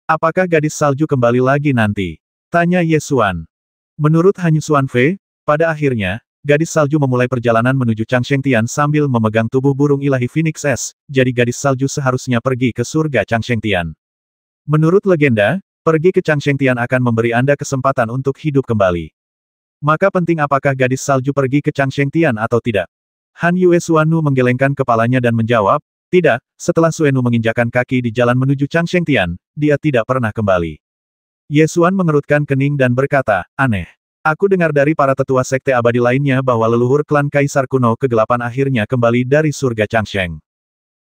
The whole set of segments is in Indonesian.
Apakah gadis salju kembali lagi nanti? Tanya Ye Xuan. Menurut Han Xuanfei, pada akhirnya, gadis salju memulai perjalanan menuju Changsheng Tian sambil memegang tubuh burung ilahi Phoenix S, jadi gadis salju seharusnya pergi ke surga Changsheng Tian. Menurut legenda, pergi ke Changsheng Tian akan memberi Anda kesempatan untuk hidup kembali. Maka penting apakah gadis salju pergi ke Changsheng Tian atau tidak? Han Yue Xuanu menggelengkan kepalanya dan menjawab, tidak, setelah Suenu menginjakan kaki di jalan menuju Changsheng Tian, dia tidak pernah kembali. Ye Xuan mengerutkan kening dan berkata, aneh. Aku dengar dari para tetua sekte abadi lainnya bahwa leluhur klan Kaisar Kuno Kegelapan akhirnya kembali dari surga Changsheng.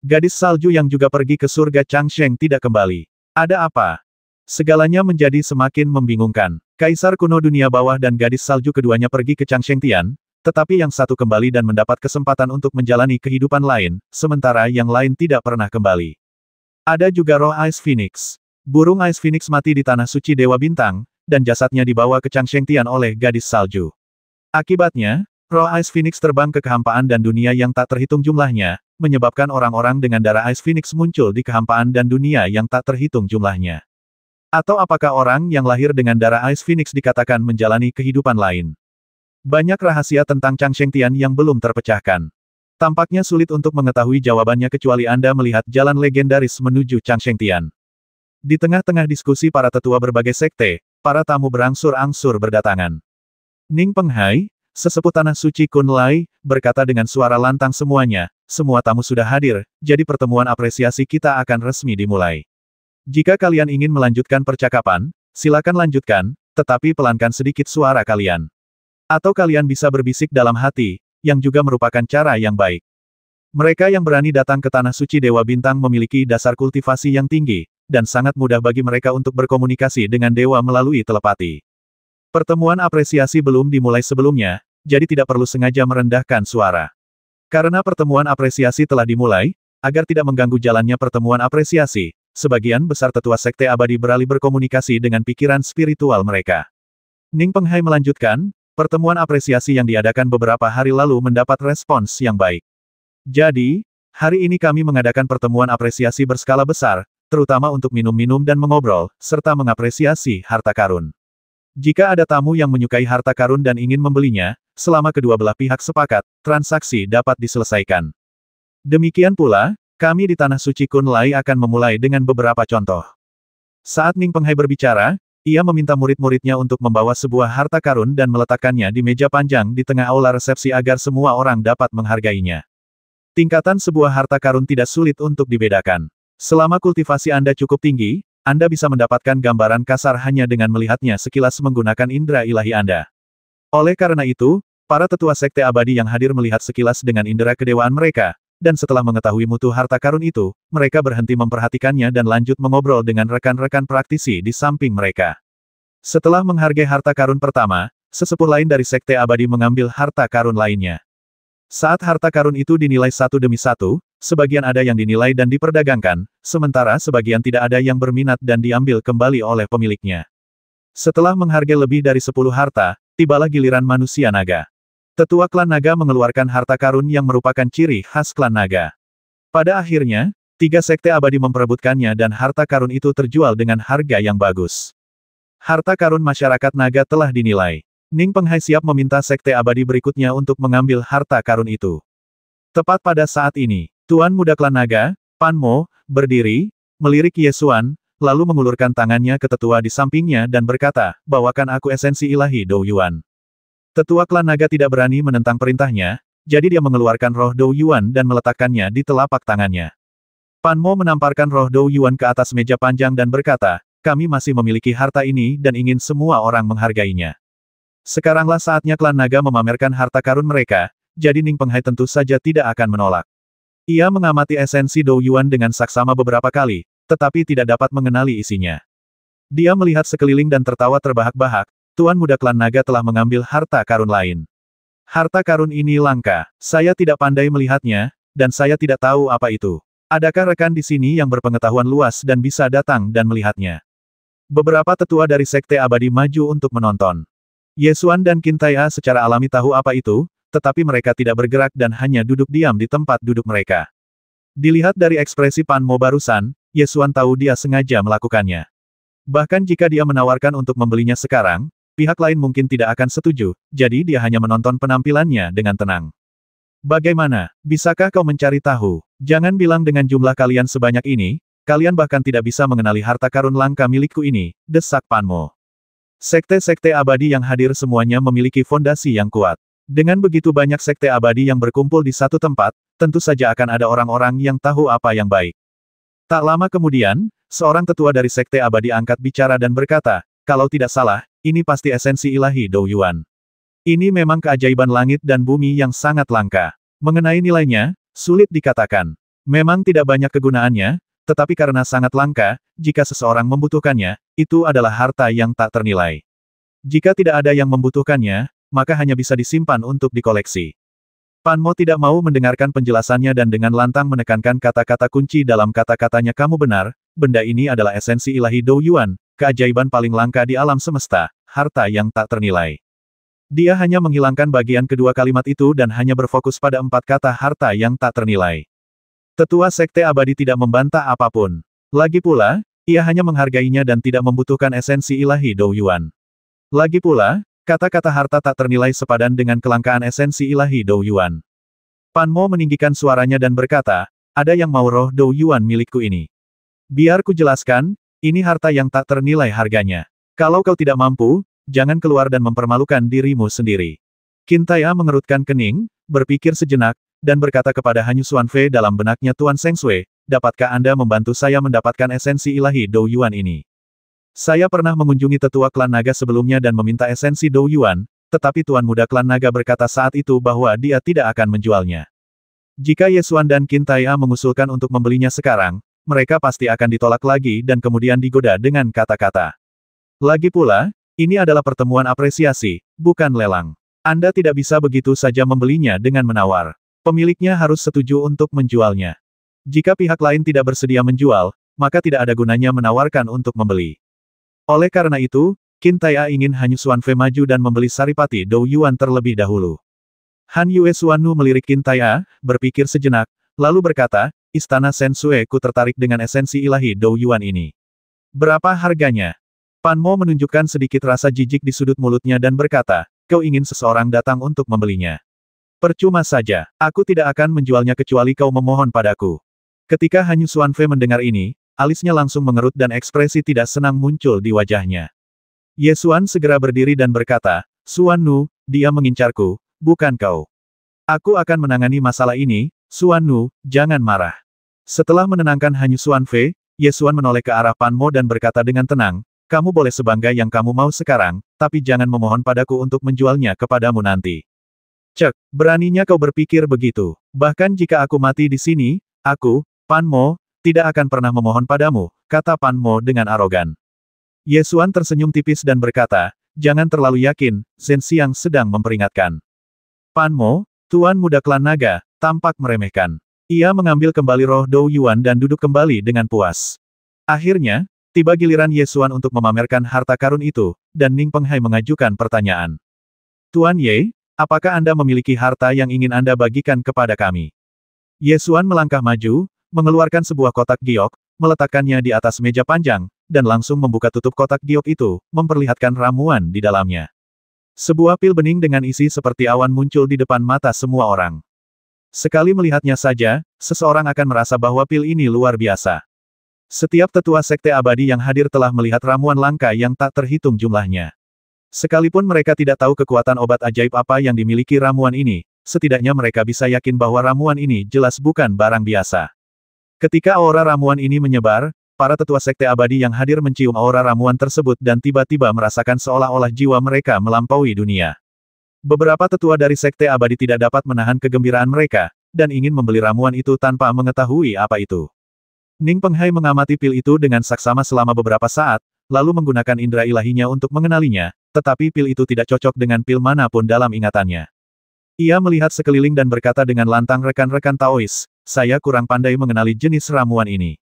Gadis salju yang juga pergi ke surga Changsheng tidak kembali. Ada apa? Segalanya menjadi semakin membingungkan. Kaisar Kuno Dunia Bawah dan gadis salju keduanya pergi ke Changsheng Tian, tetapi yang satu kembali dan mendapat kesempatan untuk menjalani kehidupan lain, sementara yang lain tidak pernah kembali. Ada juga roh Ice Phoenix. Burung Ice Phoenix mati di Tanah Suci Dewa Bintang, dan jasadnya dibawa ke Changsheng Tian oleh gadis salju. Akibatnya, roh Ice Phoenix terbang ke kehampaan dan dunia yang tak terhitung jumlahnya, menyebabkan orang-orang dengan darah Ice Phoenix muncul di kehampaan dan dunia yang tak terhitung jumlahnya. Atau apakah orang yang lahir dengan darah Ice Phoenix dikatakan menjalani kehidupan lain? Banyak rahasia tentang Changsheng Tian yang belum terpecahkan. Tampaknya sulit untuk mengetahui jawabannya kecuali Anda melihat jalan legendaris menuju Changsheng Tian. Di tengah-tengah diskusi para tetua berbagai sekte, para tamu berangsur-angsur berdatangan. Ning Penghai, sesepuh Tanah Suci Kun Lai, berkata dengan suara lantang semuanya, semua tamu sudah hadir, jadi pertemuan apresiasi kita akan resmi dimulai. Jika kalian ingin melanjutkan percakapan, silakan lanjutkan, tetapi pelankan sedikit suara kalian. Atau kalian bisa berbisik dalam hati, yang juga merupakan cara yang baik. Mereka yang berani datang ke Tanah Suci Dewa Bintang memiliki dasar kultivasi yang tinggi, dan sangat mudah bagi mereka untuk berkomunikasi dengan dewa melalui telepati. Pertemuan apresiasi belum dimulai sebelumnya, jadi tidak perlu sengaja merendahkan suara. Karena pertemuan apresiasi telah dimulai, agar tidak mengganggu jalannya pertemuan apresiasi, sebagian besar tetua sekte abadi beralih berkomunikasi dengan pikiran spiritual mereka. Ning Penghai melanjutkan, pertemuan apresiasi yang diadakan beberapa hari lalu mendapat respons yang baik. Jadi, hari ini kami mengadakan pertemuan apresiasi berskala besar, terutama untuk minum-minum dan mengobrol, serta mengapresiasi harta karun. Jika ada tamu yang menyukai harta karun dan ingin membelinya, selama kedua belah pihak sepakat, transaksi dapat diselesaikan. Demikian pula, kami di Tanah Suci Kun Lai akan memulai dengan beberapa contoh. Saat Ning Penghai berbicara, ia meminta murid-muridnya untuk membawa sebuah harta karun dan meletakkannya di meja panjang di tengah aula resepsi agar semua orang dapat menghargainya. Tingkatan sebuah harta karun tidak sulit untuk dibedakan. Selama kultivasi Anda cukup tinggi, Anda bisa mendapatkan gambaran kasar hanya dengan melihatnya sekilas menggunakan indera ilahi Anda. Oleh karena itu, para tetua sekte abadi yang hadir melihat sekilas dengan indera kedewaan mereka, dan setelah mengetahui mutu harta karun itu, mereka berhenti memperhatikannya dan lanjut mengobrol dengan rekan-rekan praktisi di samping mereka. Setelah menghargai harta karun pertama, sesepuh lain dari sekte abadi mengambil harta karun lainnya. Saat harta karun itu dinilai satu demi satu, sebagian ada yang dinilai dan diperdagangkan, sementara sebagian tidak ada yang berminat dan diambil kembali oleh pemiliknya. Setelah menghargai lebih dari 10 harta, tibalah giliran manusia naga. Tetua klan naga mengeluarkan harta karun yang merupakan ciri khas klan naga. Pada akhirnya, 3 sekte abadi memperebutkannya dan harta karun itu terjual dengan harga yang bagus. Harta karun masyarakat naga telah dinilai. Ning Penghai siap meminta sekte abadi berikutnya untuk mengambil harta karun itu. Tepat pada saat ini, Tuan Muda Klan Naga, Pan Mo, berdiri, melirik Ye Xuan, lalu mengulurkan tangannya ke tetua di sampingnya dan berkata, bawakan aku esensi ilahi Dou Yuan. Tetua klan naga tidak berani menentang perintahnya, jadi dia mengeluarkan roh Dou Yuan dan meletakkannya di telapak tangannya. Pan Mo menamparkan roh Dou Yuan ke atas meja panjang dan berkata, kami masih memiliki harta ini dan ingin semua orang menghargainya. Sekaranglah saatnya klan naga memamerkan harta karun mereka, jadi Ning Penghai tentu saja tidak akan menolak. Ia mengamati esensi Dou Yuan dengan saksama beberapa kali, tetapi tidak dapat mengenali isinya. Dia melihat sekeliling dan tertawa terbahak-bahak. Tuan Muda Klan Naga telah mengambil harta karun lain. Harta karun ini langka. Saya tidak pandai melihatnya, dan saya tidak tahu apa itu. Adakah rekan di sini yang berpengetahuan luas dan bisa datang dan melihatnya? Beberapa tetua dari sekte abadi maju untuk menonton. Ye Xuan dan Qin Tai'a secara alami tahu apa itu, tetapi mereka tidak bergerak dan hanya duduk diam di tempat duduk mereka. Dilihat dari ekspresi Pan Mo barusan, Ye Xuan tahu dia sengaja melakukannya. Bahkan jika dia menawarkan untuk membelinya sekarang, pihak lain mungkin tidak akan setuju, jadi dia hanya menonton penampilannya dengan tenang. Bagaimana? Bisakah kau mencari tahu? Jangan bilang dengan jumlah kalian sebanyak ini, kalian bahkan tidak bisa mengenali harta karun langka milikku ini, desak Pan Mo. Sekte-sekte abadi yang hadir semuanya memiliki fondasi yang kuat. Dengan begitu banyak sekte abadi yang berkumpul di satu tempat, tentu saja akan ada orang-orang yang tahu apa yang baik. Tak lama kemudian, seorang tetua dari sekte abadi angkat bicara dan berkata, kalau tidak salah, ini pasti esensi ilahi Dou Yuan. Ini memang keajaiban langit dan bumi yang sangat langka. Mengenai nilainya, sulit dikatakan. Memang tidak banyak kegunaannya, tetapi karena sangat langka, jika seseorang membutuhkannya, itu adalah harta yang tak ternilai. Jika tidak ada yang membutuhkannya, maka hanya bisa disimpan untuk dikoleksi. Pan Mo tidak mau mendengarkan penjelasannya dan dengan lantang menekankan kata-kata kunci dalam kata-katanya. Kamu benar, benda ini adalah esensi ilahi Dou Yuan, keajaiban paling langka di alam semesta, harta yang tak ternilai. Dia hanya menghilangkan bagian kedua kalimat itu dan hanya berfokus pada 4 kata harta yang tak ternilai. Tetua Sekte Abadi tidak membantah apapun. Lagi pula, ia hanya menghargainya dan tidak membutuhkan esensi ilahi Dou Yuan. Lagi pula, kata-kata harta tak ternilai sepadan dengan kelangkaan esensi ilahi Dou Yuan. Pan Mo meninggikan suaranya dan berkata, ada yang mau roh Dou Yuan milikku ini. Biar ku jelaskan, ini harta yang tak ternilai harganya. Kalau kau tidak mampu, jangan keluar dan mempermalukan dirimu sendiri. Qin Tai'a mengerutkan kening, berpikir sejenak, dan berkata kepada Hanyu Xuanfei dalam benaknya Tuan Seng Sui, dapatkah Anda membantu saya mendapatkan esensi ilahi Dou Yuan ini? Saya pernah mengunjungi tetua klan naga sebelumnya dan meminta esensi Dou Yuan, tetapi Tuan Muda klan naga berkata saat itu bahwa dia tidak akan menjualnya. Jika Ye Xuan dan Qin Tai'a mengusulkan untuk membelinya sekarang, mereka pasti akan ditolak lagi dan kemudian digoda dengan kata-kata. Lagi pula, ini adalah pertemuan apresiasi, bukan lelang. Anda tidak bisa begitu saja membelinya dengan menawar. Pemiliknya harus setuju untuk menjualnya. Jika pihak lain tidak bersedia menjual, maka tidak ada gunanya menawarkan untuk membeli. Oleh karena itu, Qin Tai'a ingin Hanyu Xuanfei maju dan membeli Saripati Dou Yuan terlebih dahulu. Han Yue Xuannu melirik Qin Tai'a, berpikir sejenak, lalu berkata, Istana Shen Sui ku tertarik dengan esensi ilahi Dou Yuan ini. Berapa harganya? Pan Mo menunjukkan sedikit rasa jijik di sudut mulutnya dan berkata, kau ingin seseorang datang untuk membelinya. Percuma saja, aku tidak akan menjualnya kecuali kau memohon padaku. Ketika Hanyu Xuanfei mendengar ini, alisnya langsung mengerut dan ekspresi tidak senang muncul di wajahnya. Ye Xuan segera berdiri dan berkata, Xuannu, dia mengincarku, bukan kau. Aku akan menangani masalah ini, Xuannu, jangan marah. Setelah menenangkan Hanyu Xuanfei, Ye Xuan menoleh ke arah Pan Mo dan berkata dengan tenang, kamu boleh sebangga yang kamu mau sekarang, tapi jangan memohon padaku untuk menjualnya kepadamu nanti. Cek, beraninya kau berpikir begitu. Bahkan jika aku mati di sini, aku, Pan Mo, tidak akan pernah memohon padamu, kata Pan Mo dengan arogan. Ye Xuan tersenyum tipis dan berkata, jangan terlalu yakin, Zhen Xiang sedang memperingatkan. Pan Mo, Tuan Muda Klan Naga, tampak meremehkan. Ia mengambil kembali roh Dou Yuan dan duduk kembali dengan puas. Akhirnya, tiba giliran Ye Xuan untuk memamerkan harta karun itu, dan Ning Penghai mengajukan pertanyaan. Tuan Ye, apakah Anda memiliki harta yang ingin Anda bagikan kepada kami? Ye Xuan melangkah maju, mengeluarkan sebuah kotak giok, meletakkannya di atas meja panjang, dan langsung membuka tutup kotak giok itu, memperlihatkan ramuan di dalamnya. Sebuah pil bening dengan isi seperti awan muncul di depan mata semua orang. Sekali melihatnya saja, seseorang akan merasa bahwa pil ini luar biasa. Setiap tetua sekte abadi yang hadir telah melihat ramuan langka yang tak terhitung jumlahnya. Sekalipun mereka tidak tahu kekuatan obat ajaib apa yang dimiliki ramuan ini, setidaknya mereka bisa yakin bahwa ramuan ini jelas bukan barang biasa. Ketika aura ramuan ini menyebar, para tetua sekte abadi yang hadir mencium aura ramuan tersebut dan tiba-tiba merasakan seolah-olah jiwa mereka melampaui dunia. Beberapa tetua dari sekte abadi tidak dapat menahan kegembiraan mereka, dan ingin membeli ramuan itu tanpa mengetahui apa itu. Ning Penghai mengamati pil itu dengan saksama selama beberapa saat, lalu menggunakan indera ilahinya untuk mengenalinya, tetapi pil itu tidak cocok dengan pil manapun dalam ingatannya. Ia melihat sekeliling dan berkata dengan lantang, rekan-rekan Taois, saya kurang pandai mengenali jenis ramuan ini.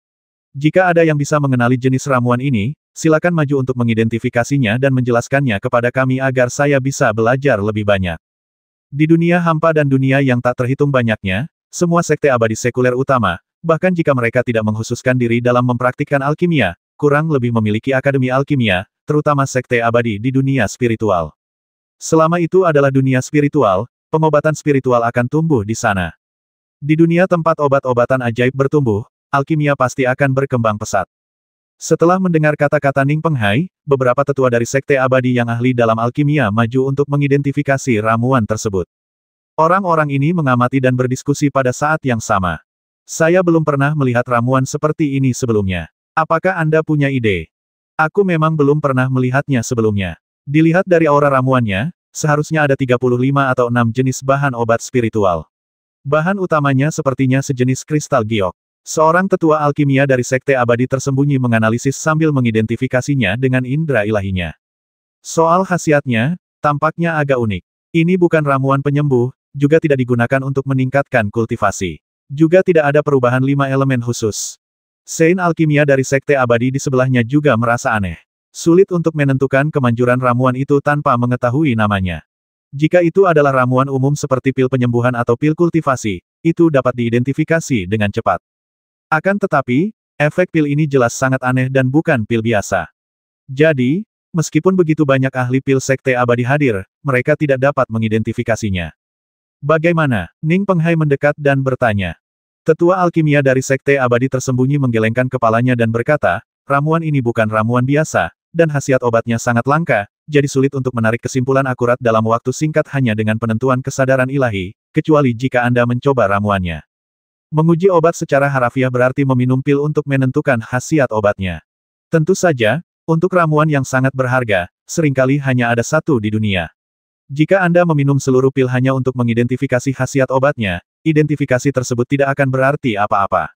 Jika ada yang bisa mengenali jenis ramuan ini, silakan maju untuk mengidentifikasinya dan menjelaskannya kepada kami agar saya bisa belajar lebih banyak. Di dunia hampa dan dunia yang tak terhitung banyaknya, semua sekte abadi sekuler utama, bahkan jika mereka tidak menghususkan diri dalam mempraktikkan alkimia, kurang lebih memiliki akademi alkimia, terutama sekte abadi di dunia spiritual. Selama itu adalah dunia spiritual, pengobatan spiritual akan tumbuh di sana. Di dunia tempat obat-obatan ajaib bertumbuh, alkimia pasti akan berkembang pesat. Setelah mendengar kata-kata Ning Penghai, beberapa tetua dari sekte abadi yang ahli dalam alkimia maju untuk mengidentifikasi ramuan tersebut. Orang-orang ini mengamati dan berdiskusi pada saat yang sama. Saya belum pernah melihat ramuan seperti ini sebelumnya. Apakah Anda punya ide? Aku memang belum pernah melihatnya sebelumnya. Dilihat dari aura ramuannya, seharusnya ada 35 atau 6 jenis bahan obat spiritual. Bahan utamanya sepertinya sejenis kristal giok. Seorang tetua alkimia dari sekte abadi tersembunyi menganalisis sambil mengidentifikasinya dengan indera ilahinya. Soal khasiatnya, tampaknya agak unik. Ini bukan ramuan penyembuh, juga tidak digunakan untuk meningkatkan kultivasi. Juga tidak ada perubahan 5 elemen khusus. Saint alkimia dari sekte abadi di sebelahnya juga merasa aneh. Sulit untuk menentukan kemanjuran ramuan itu tanpa mengetahui namanya. Jika itu adalah ramuan umum seperti pil penyembuhan atau pil kultivasi, itu dapat diidentifikasi dengan cepat. Akan tetapi, efek pil ini jelas sangat aneh dan bukan pil biasa. Jadi, meskipun begitu banyak ahli pil sekte abadi hadir, mereka tidak dapat mengidentifikasinya. Bagaimana? Ning Penghai mendekat dan bertanya. Tetua alkimia dari sekte abadi tersembunyi menggelengkan kepalanya dan berkata, ramuan ini bukan ramuan biasa, dan khasiat obatnya sangat langka, jadi sulit untuk menarik kesimpulan akurat dalam waktu singkat hanya dengan penentuan kesadaran ilahi, kecuali jika Anda mencoba ramuannya. Menguji obat secara harafiah berarti meminum pil untuk menentukan khasiat obatnya. Tentu saja, untuk ramuan yang sangat berharga, seringkali hanya ada satu di dunia. Jika Anda meminum seluruh pil hanya untuk mengidentifikasi khasiat obatnya, identifikasi tersebut tidak akan berarti apa-apa.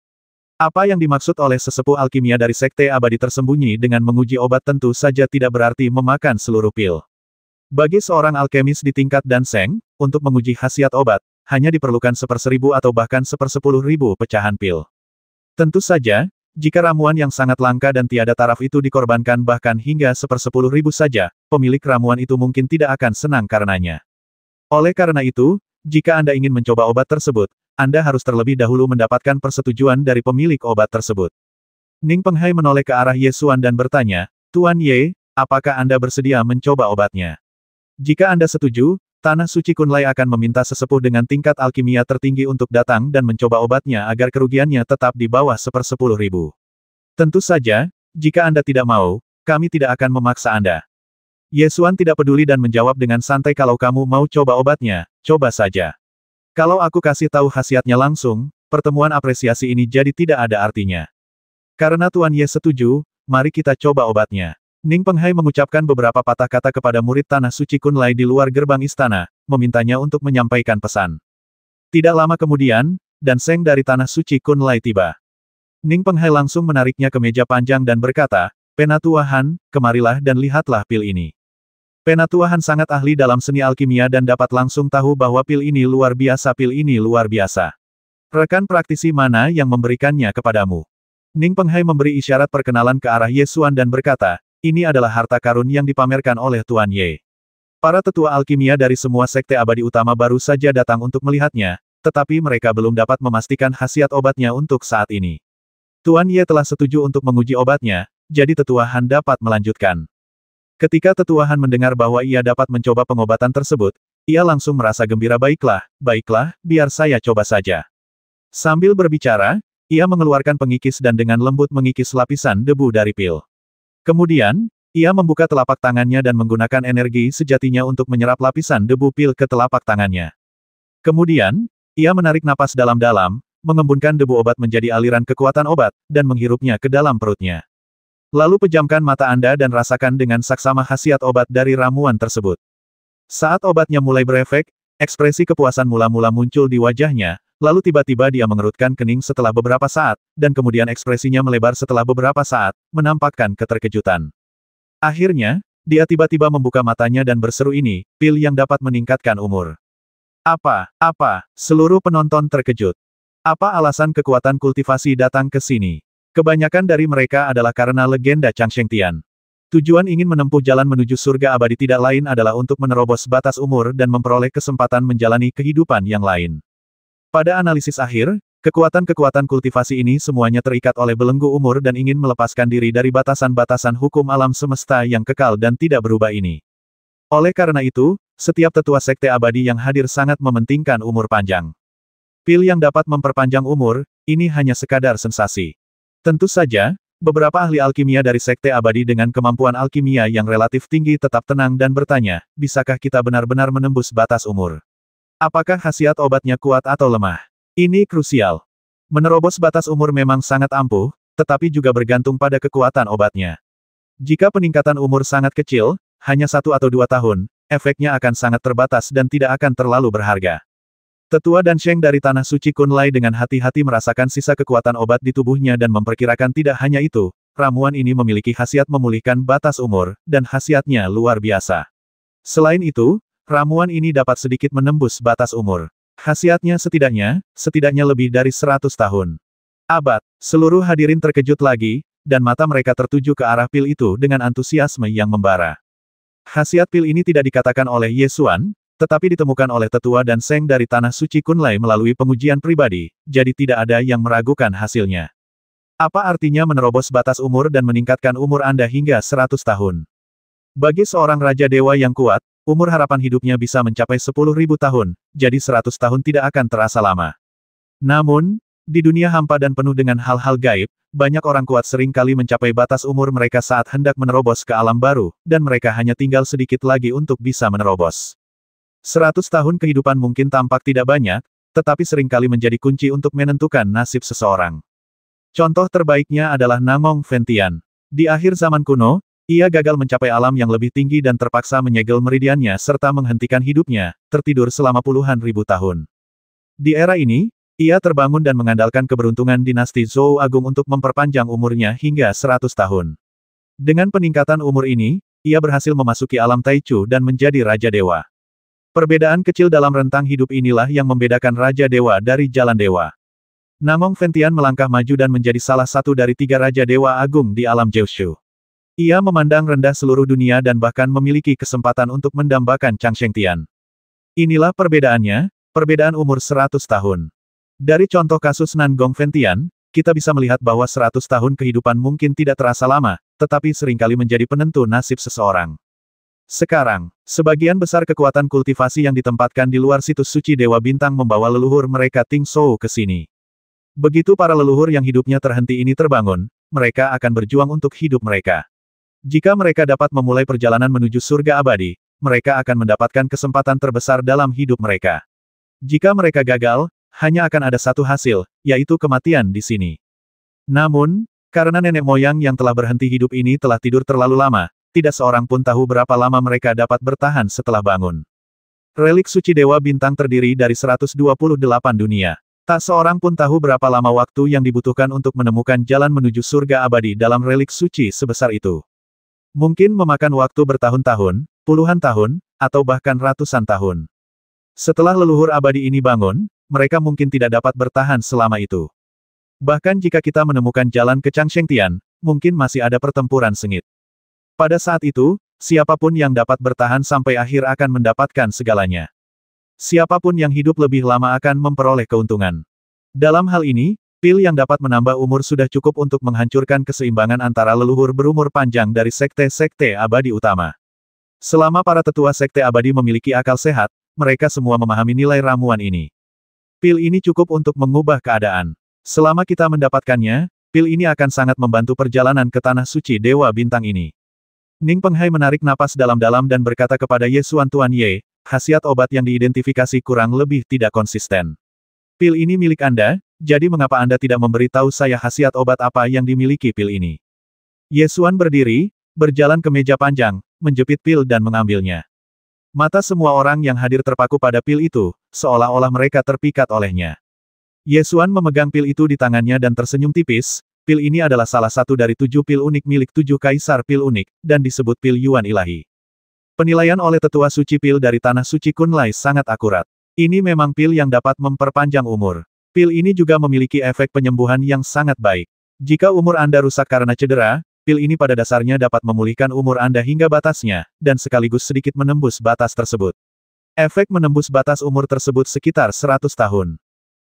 Apa yang dimaksud oleh sesepuh alkimia dari sekte abadi tersembunyi dengan menguji obat tentu saja tidak berarti memakan seluruh pil. Bagi seorang alkemis di tingkat Danseng, untuk menguji khasiat obat, hanya diperlukan 1/1000 atau bahkan 1/10.000 pecahan pil. Tentu saja, jika ramuan yang sangat langka dan tiada taraf itu dikorbankan bahkan hingga 1/10.000 saja, pemilik ramuan itu mungkin tidak akan senang karenanya. Oleh karena itu, jika Anda ingin mencoba obat tersebut, Anda harus terlebih dahulu mendapatkan persetujuan dari pemilik obat tersebut. Ning Penghai menoleh ke arah Ye Xuan dan bertanya, Tuan Ye, apakah Anda bersedia mencoba obatnya? Jika Anda setuju, Tanah Suci Kunlai akan meminta sesepuh dengan tingkat alkimia tertinggi untuk datang dan mencoba obatnya agar kerugiannya tetap di bawah 1/10.000. Tentu saja, jika Anda tidak mau, kami tidak akan memaksa Anda. Ye Xuan tidak peduli dan menjawab dengan santai kalau kamu mau coba obatnya, coba saja. Kalau aku kasih tahu khasiatnya langsung, pertemuan apresiasi ini jadi tidak ada artinya. Karena Tuan Ye setuju, mari kita coba obatnya. Ning Penghai mengucapkan beberapa patah kata kepada murid Tanah Suci Kunlai di luar gerbang istana, memintanya untuk menyampaikan pesan. Tidak lama kemudian, Danseng dari Tanah Suci Kunlai tiba. Ning Penghai langsung menariknya ke meja panjang dan berkata, Penatua Han, kemarilah dan lihatlah pil ini. Penatua Han sangat ahli dalam seni alkimia dan dapat langsung tahu bahwa pil ini luar biasa. Rekan praktisi mana yang memberikannya kepadamu? Ning Penghai memberi isyarat perkenalan ke arah Ye Xuan dan berkata, ini adalah harta karun yang dipamerkan oleh Tuan Ye. Para tetua alkimia dari semua sekte abadi utama baru saja datang untuk melihatnya, tetapi mereka belum dapat memastikan khasiat obatnya untuk saat ini. Tuan Ye telah setuju untuk menguji obatnya, jadi tetua Han dapat melanjutkan. Ketika tetua Han mendengar bahwa ia dapat mencoba pengobatan tersebut, ia langsung merasa gembira. Baiklah, biar saya coba saja. Sambil berbicara, ia mengeluarkan pengikis dan dengan lembut mengikis lapisan debu dari pil. Kemudian, ia membuka telapak tangannya dan menggunakan energi sejatinya untuk menyerap lapisan debu pil ke telapak tangannya. Kemudian, ia menarik napas dalam-dalam, mengembunkan debu obat menjadi aliran kekuatan obat, dan menghirupnya ke dalam perutnya. Lalu pejamkan mata Anda dan rasakan dengan saksama khasiat obat dari ramuan tersebut. Saat obatnya mulai berefek, ekspresi kepuasan mula-mula muncul di wajahnya, lalu tiba-tiba dia mengerutkan kening setelah beberapa saat, dan kemudian ekspresinya melebar setelah beberapa saat, menampakkan keterkejutan. Akhirnya, dia tiba-tiba membuka matanya dan berseru, ini, pil yang dapat meningkatkan umur. Apa? Seluruh penonton terkejut. Apa alasan kekuatan kultivasi datang ke sini? Kebanyakan dari mereka adalah karena legenda Changsheng Tian. Tujuan ingin menempuh jalan menuju surga abadi tidak lain adalah untuk menerobos batas umur dan memperoleh kesempatan menjalani kehidupan yang lain. Pada analisis akhir, Kekuatan-kekuatan kultivasi ini semuanya terikat oleh belenggu umur dan ingin melepaskan diri dari batasan-batasan hukum alam semesta yang kekal dan tidak berubah ini. Oleh karena itu, setiap tetua sekte abadi yang hadir sangat mementingkan umur panjang. Pil yang dapat memperpanjang umur, ini hanya sekadar sensasi. Tentu saja, beberapa ahli alkimia dari sekte abadi dengan kemampuan alkimia yang relatif tinggi tetap tenang dan bertanya, bisakah kita benar-benar menembus batas umur? Apakah khasiat obatnya kuat atau lemah? Ini krusial. Menerobos batas umur memang sangat ampuh, tetapi juga bergantung pada kekuatan obatnya. Jika peningkatan umur sangat kecil, hanya 1 atau 2 tahun, efeknya akan sangat terbatas dan tidak akan terlalu berharga. Tetua Dansheng dari Tanah Suci Kunlai dengan hati-hati merasakan sisa kekuatan obat di tubuhnya dan memperkirakan tidak hanya itu, ramuan ini memiliki khasiat memulihkan batas umur, dan khasiatnya luar biasa. Selain itu, ramuan ini dapat sedikit menembus batas umur. Khasiatnya setidaknya lebih dari 100 tahun. Abad, seluruh hadirin terkejut lagi, dan mata mereka tertuju ke arah pil itu dengan antusiasme yang membara. Khasiat pil ini tidak dikatakan oleh Ye Xuan, tetapi ditemukan oleh Tetua Dansheng dari Tanah Suci Kunlai melalui pengujian pribadi, jadi tidak ada yang meragukan hasilnya. Apa artinya menerobos batas umur dan meningkatkan umur Anda hingga 100 tahun? Bagi seorang Raja Dewa yang kuat, umur harapan hidupnya bisa mencapai 10.000 tahun, jadi 100 tahun tidak akan terasa lama. Namun, di dunia hampa dan penuh dengan hal-hal gaib, banyak orang kuat sering kali mencapai batas umur mereka saat hendak menerobos ke alam baru, dan mereka hanya tinggal sedikit lagi untuk bisa menerobos. 100 tahun kehidupan mungkin tampak tidak banyak, tetapi seringkali menjadi kunci untuk menentukan nasib seseorang. Contoh terbaiknya adalah Nangong Fentian. Di akhir zaman kuno, ia gagal mencapai alam yang lebih tinggi dan terpaksa menyegel meridiannya serta menghentikan hidupnya, tertidur selama puluhan ribu tahun. Di era ini, ia terbangun dan mengandalkan keberuntungan dinasti Zhou Agung untuk memperpanjang umurnya hingga 100 tahun. Dengan peningkatan umur ini, ia berhasil memasuki alam Taichu dan menjadi Raja Dewa. Perbedaan kecil dalam rentang hidup inilah yang membedakan Raja Dewa dari Jalan Dewa. Nangong Fentian melangkah maju dan menjadi salah satu dari 3 Raja Dewa Agung di alam Jiushu. Ia memandang rendah seluruh dunia dan bahkan memiliki kesempatan untuk mendambakan Changsheng Tian. Inilah perbedaannya, perbedaan umur 100 tahun. Dari contoh kasus Nangong Fentian, kita bisa melihat bahwa 100 tahun kehidupan mungkin tidak terasa lama, tetapi seringkali menjadi penentu nasib seseorang. Sekarang, sebagian besar kekuatan kultivasi yang ditempatkan di luar situs suci Dewa Bintang membawa leluhur mereka Ting Shou ke sini. Begitu para leluhur yang hidupnya terhenti ini terbangun, mereka akan berjuang untuk hidup mereka. Jika mereka dapat memulai perjalanan menuju surga abadi, mereka akan mendapatkan kesempatan terbesar dalam hidup mereka. Jika mereka gagal, hanya akan ada satu hasil, yaitu kematian di sini. Namun, karena nenek moyang yang telah berhenti hidup ini telah tidur terlalu lama, tidak seorang pun tahu berapa lama mereka dapat bertahan setelah bangun. Relik suci Dewa Bintang terdiri dari 128 dunia. Tak seorang pun tahu berapa lama waktu yang dibutuhkan untuk menemukan jalan menuju surga abadi dalam relik suci sebesar itu. Mungkin memakan waktu bertahun-tahun, puluhan tahun, atau bahkan ratusan tahun. Setelah leluhur abadi ini bangun, mereka mungkin tidak dapat bertahan selama itu. Bahkan jika kita menemukan jalan ke Changsheng Tian, mungkin masih ada pertempuran sengit. Pada saat itu, siapapun yang dapat bertahan sampai akhir akan mendapatkan segalanya. Siapapun yang hidup lebih lama akan memperoleh keuntungan. Dalam hal ini, pil yang dapat menambah umur sudah cukup untuk menghancurkan keseimbangan antara leluhur berumur panjang dari sekte-sekte abadi utama. Selama para tetua sekte abadi memiliki akal sehat, mereka semua memahami nilai ramuan ini. Pil ini cukup untuk mengubah keadaan. Selama kita mendapatkannya, pil ini akan sangat membantu perjalanan ke tanah suci Dewa Bintang ini. Ning Penghai menarik napas dalam-dalam dan berkata kepada Ye Xuan Tuan Ye, khasiat obat yang diidentifikasi kurang lebih tidak konsisten. Pil ini milik Anda, jadi mengapa Anda tidak memberitahu saya khasiat obat apa yang dimiliki pil ini? Ye Xuan berdiri, berjalan ke meja panjang, menjepit pil dan mengambilnya. Mata semua orang yang hadir terpaku pada pil itu, seolah-olah mereka terpikat olehnya. Ye Xuan memegang pil itu di tangannya dan tersenyum tipis. Pil ini adalah salah satu dari 7 pil unik milik 7 kaisar pil unik, dan disebut pil Yuan Ilahi. Penilaian oleh tetua suci pil dari Tanah Suci Kunlai sangat akurat. Ini memang pil yang dapat memperpanjang umur. Pil ini juga memiliki efek penyembuhan yang sangat baik. Jika umur Anda rusak karena cedera, pil ini pada dasarnya dapat memulihkan umur Anda hingga batasnya, dan sekaligus sedikit menembus batas tersebut. Efek menembus batas umur tersebut sekitar 100 tahun.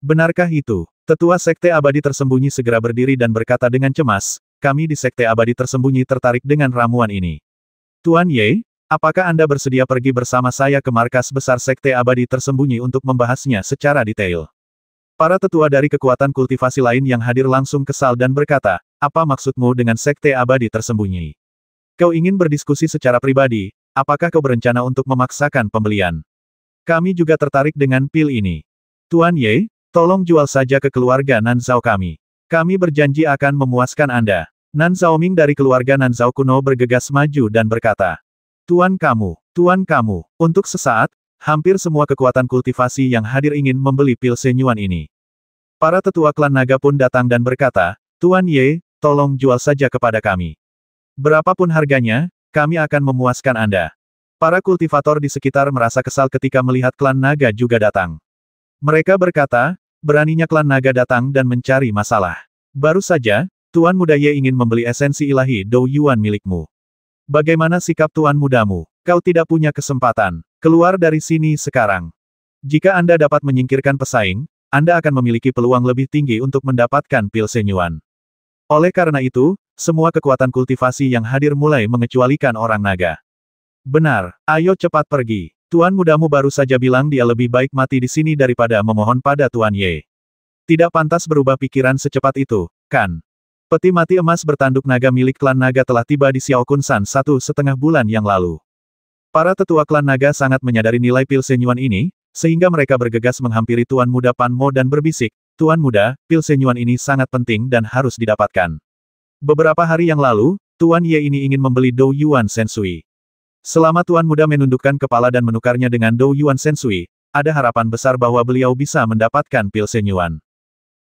Benarkah itu? Tetua Sekte Abadi Tersembunyi segera berdiri dan berkata dengan cemas, kami di Sekte Abadi Tersembunyi tertarik dengan ramuan ini. Tuan Ye, apakah Anda bersedia pergi bersama saya ke markas besar Sekte Abadi Tersembunyi untuk membahasnya secara detail? Para tetua dari kekuatan kultivasi lain yang hadir langsung kesal dan berkata, apa maksudmu dengan Sekte Abadi Tersembunyi? Kau ingin berdiskusi secara pribadi, apakah kau berencana untuk memaksakan pembelian? Kami juga tertarik dengan pil ini. Tuan Ye, tolong jual saja ke keluarga Nanzhao kami. Kami berjanji akan memuaskan Anda. Nan Zhaoming dari keluarga Nanzhao kuno bergegas maju dan berkata, Tuan kamu, untuk sesaat, hampir semua kekuatan kultivasi yang hadir ingin membeli pil Shenyuan ini. Para tetua klan naga pun datang dan berkata, Tuan Ye, tolong jual saja kepada kami. Berapapun harganya, kami akan memuaskan Anda. Para kultivator di sekitar merasa kesal ketika melihat klan naga juga datang. Mereka berkata, beraninya klan naga datang dan mencari masalah. Baru saja, Tuan Muda Ye ingin membeli esensi ilahi Dou Yuan milikmu. Bagaimana sikap Tuan Mudamu? Kau tidak punya kesempatan. Keluar dari sini sekarang. Jika Anda dapat menyingkirkan pesaing, Anda akan memiliki peluang lebih tinggi untuk mendapatkan pil Shenyuan. Oleh karena itu, semua kekuatan kultivasi yang hadir mulai mengecualikan orang naga. Benar, ayo cepat pergi. Tuan mudamu baru saja bilang dia lebih baik mati di sini daripada memohon pada Tuan Ye. Tidak pantas berubah pikiran secepat itu, kan? Peti mati emas bertanduk naga milik klan naga telah tiba di Xiao Kunsan 1,5 bulan yang lalu. Para tetua klan naga sangat menyadari nilai pil Shenyuan ini, sehingga mereka bergegas menghampiri Tuan Muda Pan Mo dan berbisik, Tuan Muda, pil Shenyuan ini sangat penting dan harus didapatkan. Beberapa hari yang lalu, Tuan Ye ini ingin membeli Dou Yuan Sensui. Selama Tuan Muda menundukkan kepala dan menukarnya dengan Dou Yuan Sensui, ada harapan besar bahwa beliau bisa mendapatkan pil Shenyuan.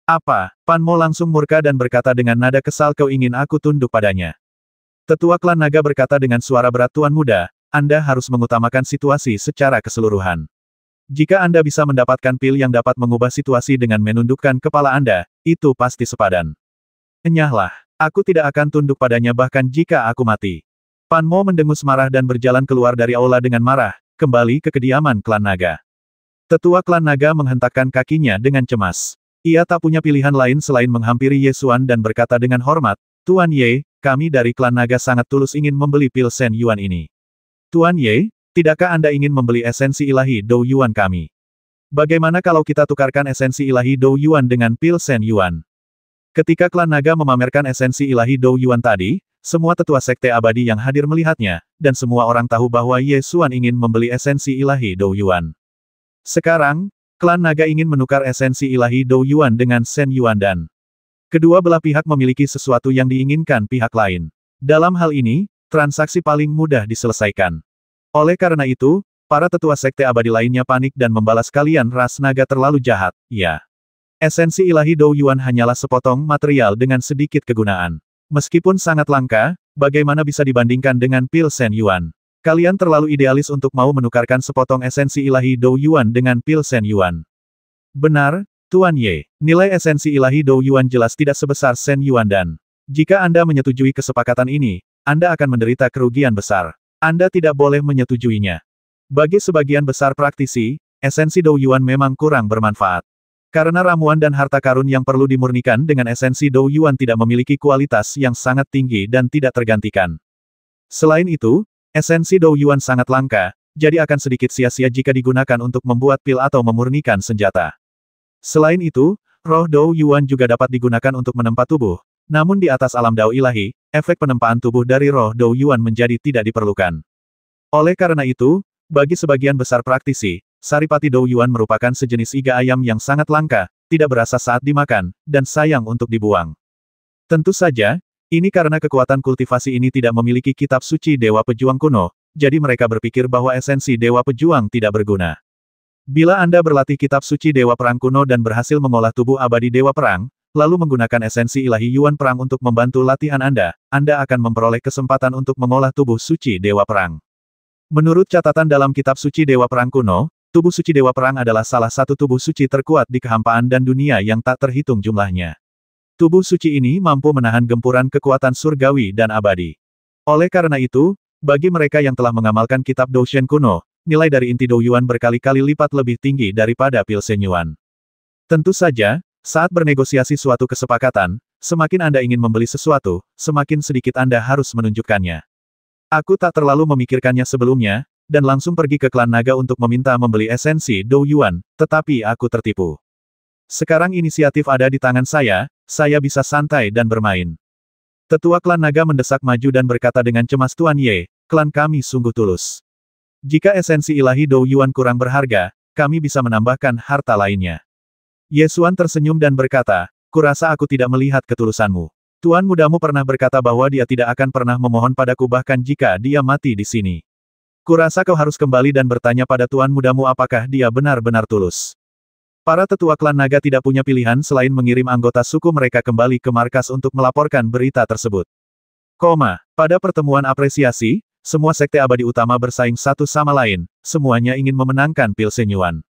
Apa? Pan Mo langsung murka dan berkata dengan nada kesal, kau ingin aku tunduk padanya. Tetua klan naga berkata dengan suara berat, Tuan Muda, Anda harus mengutamakan situasi secara keseluruhan. Jika Anda bisa mendapatkan pil yang dapat mengubah situasi dengan menundukkan kepala Anda, itu pasti sepadan. Enyahlah, aku tidak akan tunduk padanya bahkan jika aku mati. Pan Mo mendengus marah dan berjalan keluar dari aula dengan marah, kembali ke kediaman klan naga. Tetua klan naga menghentakkan kakinya dengan cemas. Ia tak punya pilihan lain selain menghampiri Ye Xuan dan berkata dengan hormat, Tuan Ye, kami dari klan naga sangat tulus ingin membeli pil Shen Yuan ini. Tuan Ye, tidakkah Anda ingin membeli esensi ilahi Dou Yuan kami? Bagaimana kalau kita tukarkan esensi ilahi Dou Yuan dengan pil Shen Yuan? Ketika klan naga memamerkan esensi ilahi Dou Yuan tadi, semua tetua sekte abadi yang hadir melihatnya, dan semua orang tahu bahwa Ye Xuan ingin membeli esensi ilahi Dou Yuan. Sekarang, klan naga ingin menukar esensi ilahi Dou Yuan dengan Shen Yuan dan kedua belah pihak memiliki sesuatu yang diinginkan pihak lain. Dalam hal ini, transaksi paling mudah diselesaikan. Oleh karena itu, para tetua sekte abadi lainnya panik dan membalas, kalian ras naga terlalu jahat, ya. Esensi ilahi Dou Yuan hanyalah sepotong material dengan sedikit kegunaan. Meskipun sangat langka, bagaimana bisa dibandingkan dengan pil Shen Yuan? Kalian terlalu idealis untuk mau menukarkan sepotong esensi ilahi Dou Yuan dengan pil Shen Yuan. Benar, Tuan Ye, nilai esensi ilahi Dou Yuan jelas tidak sebesar Shen Yuan dan jika Anda menyetujui kesepakatan ini, Anda akan menderita kerugian besar. Anda tidak boleh menyetujuinya. Bagi sebagian besar praktisi, esensi Dou Yuan memang kurang bermanfaat. Karena ramuan dan harta karun yang perlu dimurnikan dengan esensi Dou Yuan tidak memiliki kualitas yang sangat tinggi dan tidak tergantikan. Selain itu, esensi Dou Yuan sangat langka, jadi akan sedikit sia-sia jika digunakan untuk membuat pil atau memurnikan senjata. Selain itu, roh Dou Yuan juga dapat digunakan untuk menempa tubuh, namun di atas alam Dao ilahi, efek penempaan tubuh dari roh Dou Yuan menjadi tidak diperlukan. Oleh karena itu, bagi sebagian besar praktisi, Saripati Dou Yuan merupakan sejenis iga ayam yang sangat langka, tidak berasa saat dimakan, dan sayang untuk dibuang. Tentu saja, ini karena kekuatan kultivasi ini tidak memiliki kitab suci Dewa Pejuang kuno, jadi mereka berpikir bahwa esensi Dewa Pejuang tidak berguna. Bila Anda berlatih kitab suci Dewa Perang kuno dan berhasil mengolah tubuh abadi Dewa Perang, lalu menggunakan esensi ilahi Yuan Perang untuk membantu latihan Anda akan memperoleh kesempatan untuk mengolah tubuh suci Dewa Perang. Menurut catatan dalam kitab suci Dewa Perang kuno, tubuh suci Dewa Perang adalah salah satu tubuh suci terkuat di kehampaan dan dunia yang tak terhitung jumlahnya. Tubuh suci ini mampu menahan gempuran kekuatan surgawi dan abadi. Oleh karena itu, bagi mereka yang telah mengamalkan kitab Dou Shen kuno, nilai dari inti Dou Yuan berkali-kali lipat lebih tinggi daripada pil Shen Yuan. Tentu saja, saat bernegosiasi suatu kesepakatan, semakin Anda ingin membeli sesuatu, semakin sedikit Anda harus menunjukkannya. Aku tak terlalu memikirkannya sebelumnya, dan langsung pergi ke klan naga untuk meminta membeli esensi Dou Yuan, tetapi aku tertipu. Sekarang inisiatif ada di tangan saya bisa santai dan bermain. Tetua klan naga mendesak maju dan berkata dengan cemas, Tuan Ye, klan kami sungguh tulus. Jika esensi ilahi Dou Yuan kurang berharga, kami bisa menambahkan harta lainnya. Ye Xuan tersenyum dan berkata, kurasa aku tidak melihat ketulusanmu. Tuan mudamu pernah berkata bahwa dia tidak akan pernah memohon padaku bahkan jika dia mati di sini. Kurasa kau harus kembali dan bertanya pada tuan mudamu apakah dia benar-benar tulus. Para tetua klan naga tidak punya pilihan selain mengirim anggota suku mereka kembali ke markas untuk melaporkan berita tersebut. Pada pertemuan apresiasi, semua sekte abadi utama bersaing satu sama lain, semuanya ingin memenangkan Pilsen Yuan.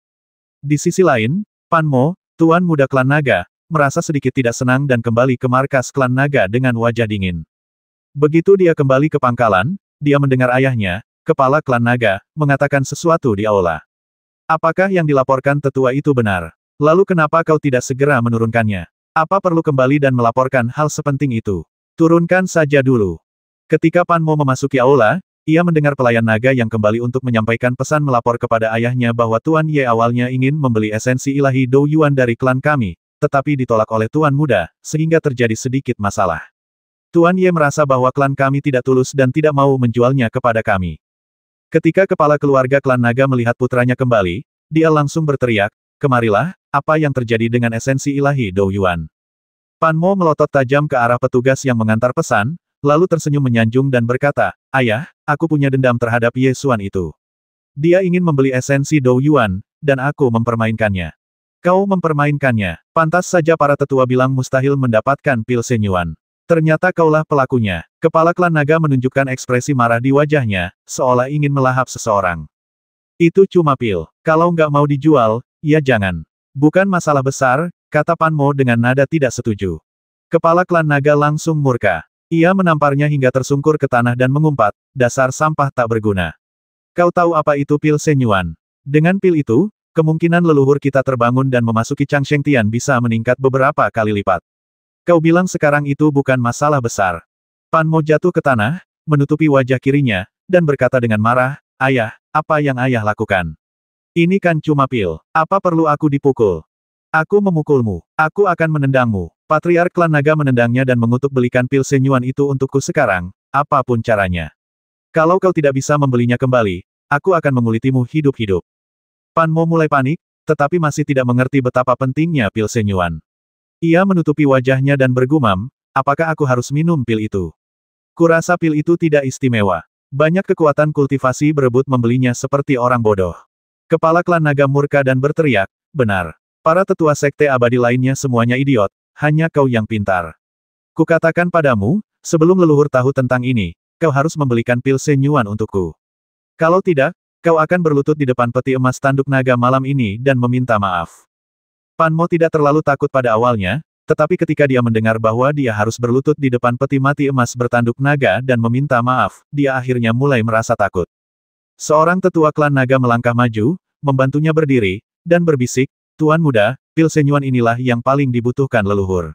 Di sisi lain, Pan Mo, tuan muda klan naga, merasa sedikit tidak senang dan kembali ke markas klan naga dengan wajah dingin. Begitu dia kembali ke pangkalan, dia mendengar ayahnya, kepala klan naga, mengatakan sesuatu di aula. Apakah yang dilaporkan tetua itu benar? Lalu kenapa kau tidak segera menurunkannya? Apa perlu kembali dan melaporkan hal sepenting itu? Turunkan saja dulu. Ketika Pan Mo memasuki aula, ia mendengar pelayan naga yang kembali untuk menyampaikan pesan melapor kepada ayahnya bahwa Tuan Ye awalnya ingin membeli esensi ilahi Dou Yuan dari klan kami, tetapi ditolak oleh Tuan Muda, sehingga terjadi sedikit masalah. Tuan Ye merasa bahwa klan kami tidak tulus dan tidak mau menjualnya kepada kami. Ketika kepala keluarga klan naga melihat putranya kembali, dia langsung berteriak, kemarilah, apa yang terjadi dengan esensi ilahi Dou Yuan. Pan Mo melotot tajam ke arah petugas yang mengantar pesan, lalu tersenyum menyanjung dan berkata, ayah, aku punya dendam terhadap Ye Xuan itu. Dia ingin membeli esensi Dou Yuan, dan aku mempermainkannya. Kau mempermainkannya, pantas saja para tetua bilang mustahil mendapatkan Pilsen Yuan. Ternyata kaulah pelakunya. Kepala klan naga menunjukkan ekspresi marah di wajahnya, seolah ingin melahap seseorang. Itu cuma pil. Kalau nggak mau dijual, ya jangan. Bukan masalah besar, kata Pan Mo dengan nada tidak setuju. Kepala klan naga langsung murka. Ia menamparnya hingga tersungkur ke tanah dan mengumpat, dasar sampah tak berguna. Kau tahu apa itu Pilsen Yuan? Dengan pil itu, kemungkinan leluhur kita terbangun dan memasuki Changsheng Tian bisa meningkat beberapa kali lipat. Kau bilang sekarang itu bukan masalah besar. Pan Mo jatuh ke tanah, menutupi wajah kirinya, dan berkata dengan marah, ayah, apa yang ayah lakukan? Ini kan cuma pil. Apa perlu aku dipukul? Aku memukulmu. Aku akan menendangmu. Patriark klan naga menendangnya dan mengutuk belikan Pilsen Yuan itu untukku sekarang, apapun caranya. Kalau kau tidak bisa membelinya kembali, aku akan mengulitimu hidup-hidup. Pan Mo mulai panik, tetapi masih tidak mengerti betapa pentingnya Pilsen Yuan. Ia menutupi wajahnya dan bergumam, apakah aku harus minum pil itu? Kurasa pil itu tidak istimewa. Banyak kekuatan kultivasi berebut membelinya seperti orang bodoh. Kepala klan naga murka dan berteriak, benar. Para tetua sekte abadi lainnya semuanya idiot, hanya kau yang pintar. Kukatakan padamu, sebelum leluhur tahu tentang ini, kau harus membelikan Pilsen Yuan untukku. Kalau tidak, kau akan berlutut di depan peti emas tanduk naga malam ini dan meminta maaf. Pan Mo tidak terlalu takut pada awalnya, tetapi ketika dia mendengar bahwa dia harus berlutut di depan peti mati emas bertanduk naga dan meminta maaf, dia akhirnya mulai merasa takut. Seorang tetua klan naga melangkah maju, membantunya berdiri, dan berbisik, Tuan Muda, Pilsen Yuan inilah yang paling dibutuhkan leluhur.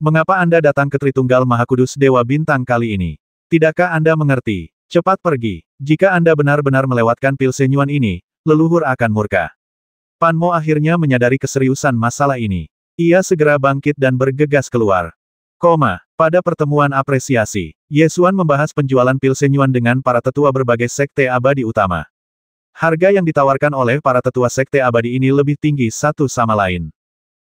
Mengapa Anda datang ke Tritunggal Maha Kudus Dewa Bintang kali ini? Tidakkah Anda mengerti? Cepat pergi. Jika Anda benar-benar melewatkan Pilsen Yuan ini, leluhur akan murka. Pan Mo akhirnya menyadari keseriusan masalah ini. Ia segera bangkit dan bergegas keluar. Pada pertemuan apresiasi, Ye Xuan membahas penjualan Pilsen Yuan dengan para tetua berbagai sekte abadi utama. Harga yang ditawarkan oleh para tetua sekte abadi ini lebih tinggi satu sama lain.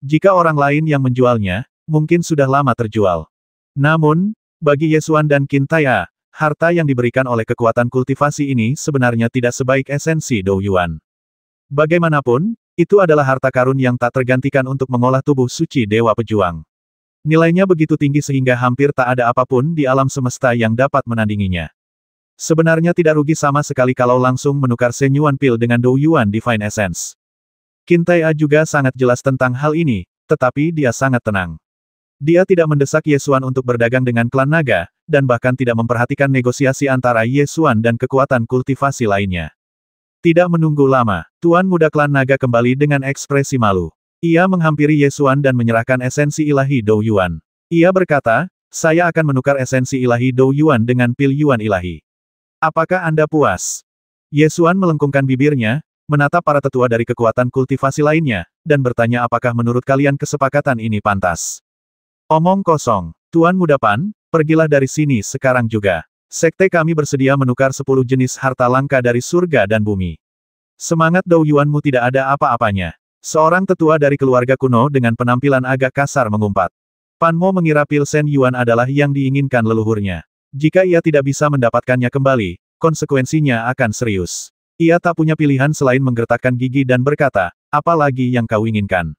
Jika orang lain yang menjualnya, mungkin sudah lama terjual. Namun, bagi Ye Xuan dan Qin Taiya, harta yang diberikan oleh kekuatan kultivasi ini sebenarnya tidak sebaik esensi Dou Yuan. Bagaimanapun, itu adalah harta karun yang tak tergantikan untuk mengolah tubuh suci Dewa Pejuang. Nilainya begitu tinggi sehingga hampir tak ada apapun di alam semesta yang dapat menandinginya. Sebenarnya tidak rugi sama sekali kalau langsung menukar Sen Yuan Pil dengan Dou Yuan Divine Essence. Qin Taiya juga sangat jelas tentang hal ini, tetapi dia sangat tenang. Dia tidak mendesak Ye Xuan untuk berdagang dengan klan naga, dan bahkan tidak memperhatikan negosiasi antara Ye Xuan dan kekuatan kultivasi lainnya. Tidak menunggu lama, Tuan Muda klan naga kembali dengan ekspresi malu. Ia menghampiri Ye Xuan dan menyerahkan esensi ilahi Dou Yuan. Ia berkata, saya akan menukar esensi ilahi Dou Yuan dengan pil Yuan ilahi. Apakah Anda puas? Ye Xuan melengkungkan bibirnya, menatap para tetua dari kekuatan kultivasi lainnya, dan bertanya apakah menurut kalian kesepakatan ini pantas. Omong kosong. Tuan Muda Pan, pergilah dari sini sekarang juga. Sekte kami bersedia menukar 10 jenis harta langka dari surga dan bumi. Semangat Dou Yuanmu tidak ada apa-apanya. Seorang tetua dari keluarga kuno dengan penampilan agak kasar mengumpat. Pan Mo mengira pil Sen Yuan adalah yang diinginkan leluhurnya. Jika ia tidak bisa mendapatkannya kembali, konsekuensinya akan serius. Ia tak punya pilihan selain menggertakkan gigi dan berkata, apa lagi yang kau inginkan?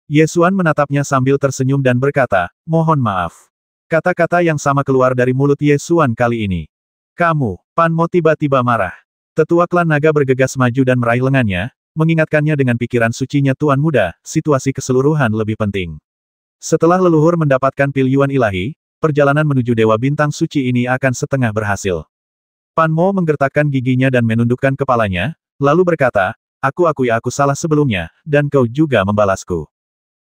Ye Xuan menatapnya sambil tersenyum dan berkata, mohon maaf. Kata-kata yang sama keluar dari mulut Ye Xuan kali ini. Kamu, Pan Mo tiba-tiba marah. Tetua klan naga bergegas maju dan meraih lengannya, mengingatkannya dengan pikiran sucinya Tuan Muda, situasi keseluruhan lebih penting. Setelah leluhur mendapatkan pil Yuan ilahi, perjalanan menuju Dewa Bintang Suci ini akan setengah berhasil. Pan Mo menggertakkan giginya dan menundukkan kepalanya, lalu berkata, aku akui aku salah sebelumnya, dan kau juga membalasku.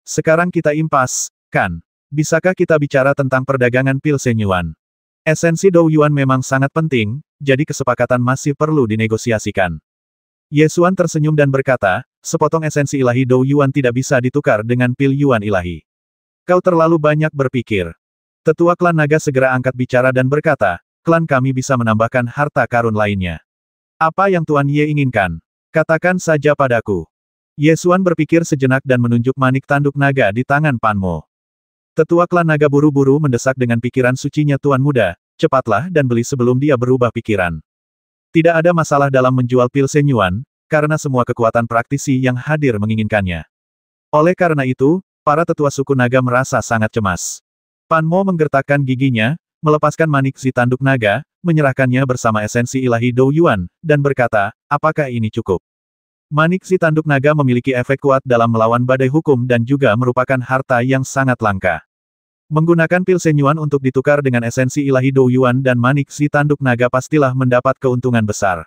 Sekarang kita impas, kan? Bisakah kita bicara tentang perdagangan pil Sen Yuan? Esensi Dou Yuan memang sangat penting, jadi kesepakatan masih perlu dinegosiasikan. Ye Xuan tersenyum dan berkata, sepotong esensi ilahi Dou Yuan tidak bisa ditukar dengan pil Yuan ilahi. Kau terlalu banyak berpikir. Tetua klan naga segera angkat bicara dan berkata, klan kami bisa menambahkan harta karun lainnya. Apa yang Tuan Ye inginkan? Katakan saja padaku. Ye Xuan berpikir sejenak dan menunjuk manik tanduk naga di tangan Pan Mo. Tetua klan naga buru-buru mendesak dengan pikiran sucinya Tuan Muda, cepatlah dan beli sebelum dia berubah pikiran. Tidak ada masalah dalam menjual pil Sen Yuan, karena semua kekuatan praktisi yang hadir menginginkannya. Oleh karena itu, para tetua suku naga merasa sangat cemas. Pan Mo menggertakkan giginya, melepaskan manik si tanduk naga, menyerahkannya bersama esensi ilahi Dou Yuan, dan berkata, apakah ini cukup? Manik si tanduk naga memiliki efek kuat dalam melawan badai hukum dan juga merupakan harta yang sangat langka. Menggunakan pil Sen Yuan untuk ditukar dengan esensi ilahi Dou Yuan dan manik si tanduk naga pastilah mendapat keuntungan besar.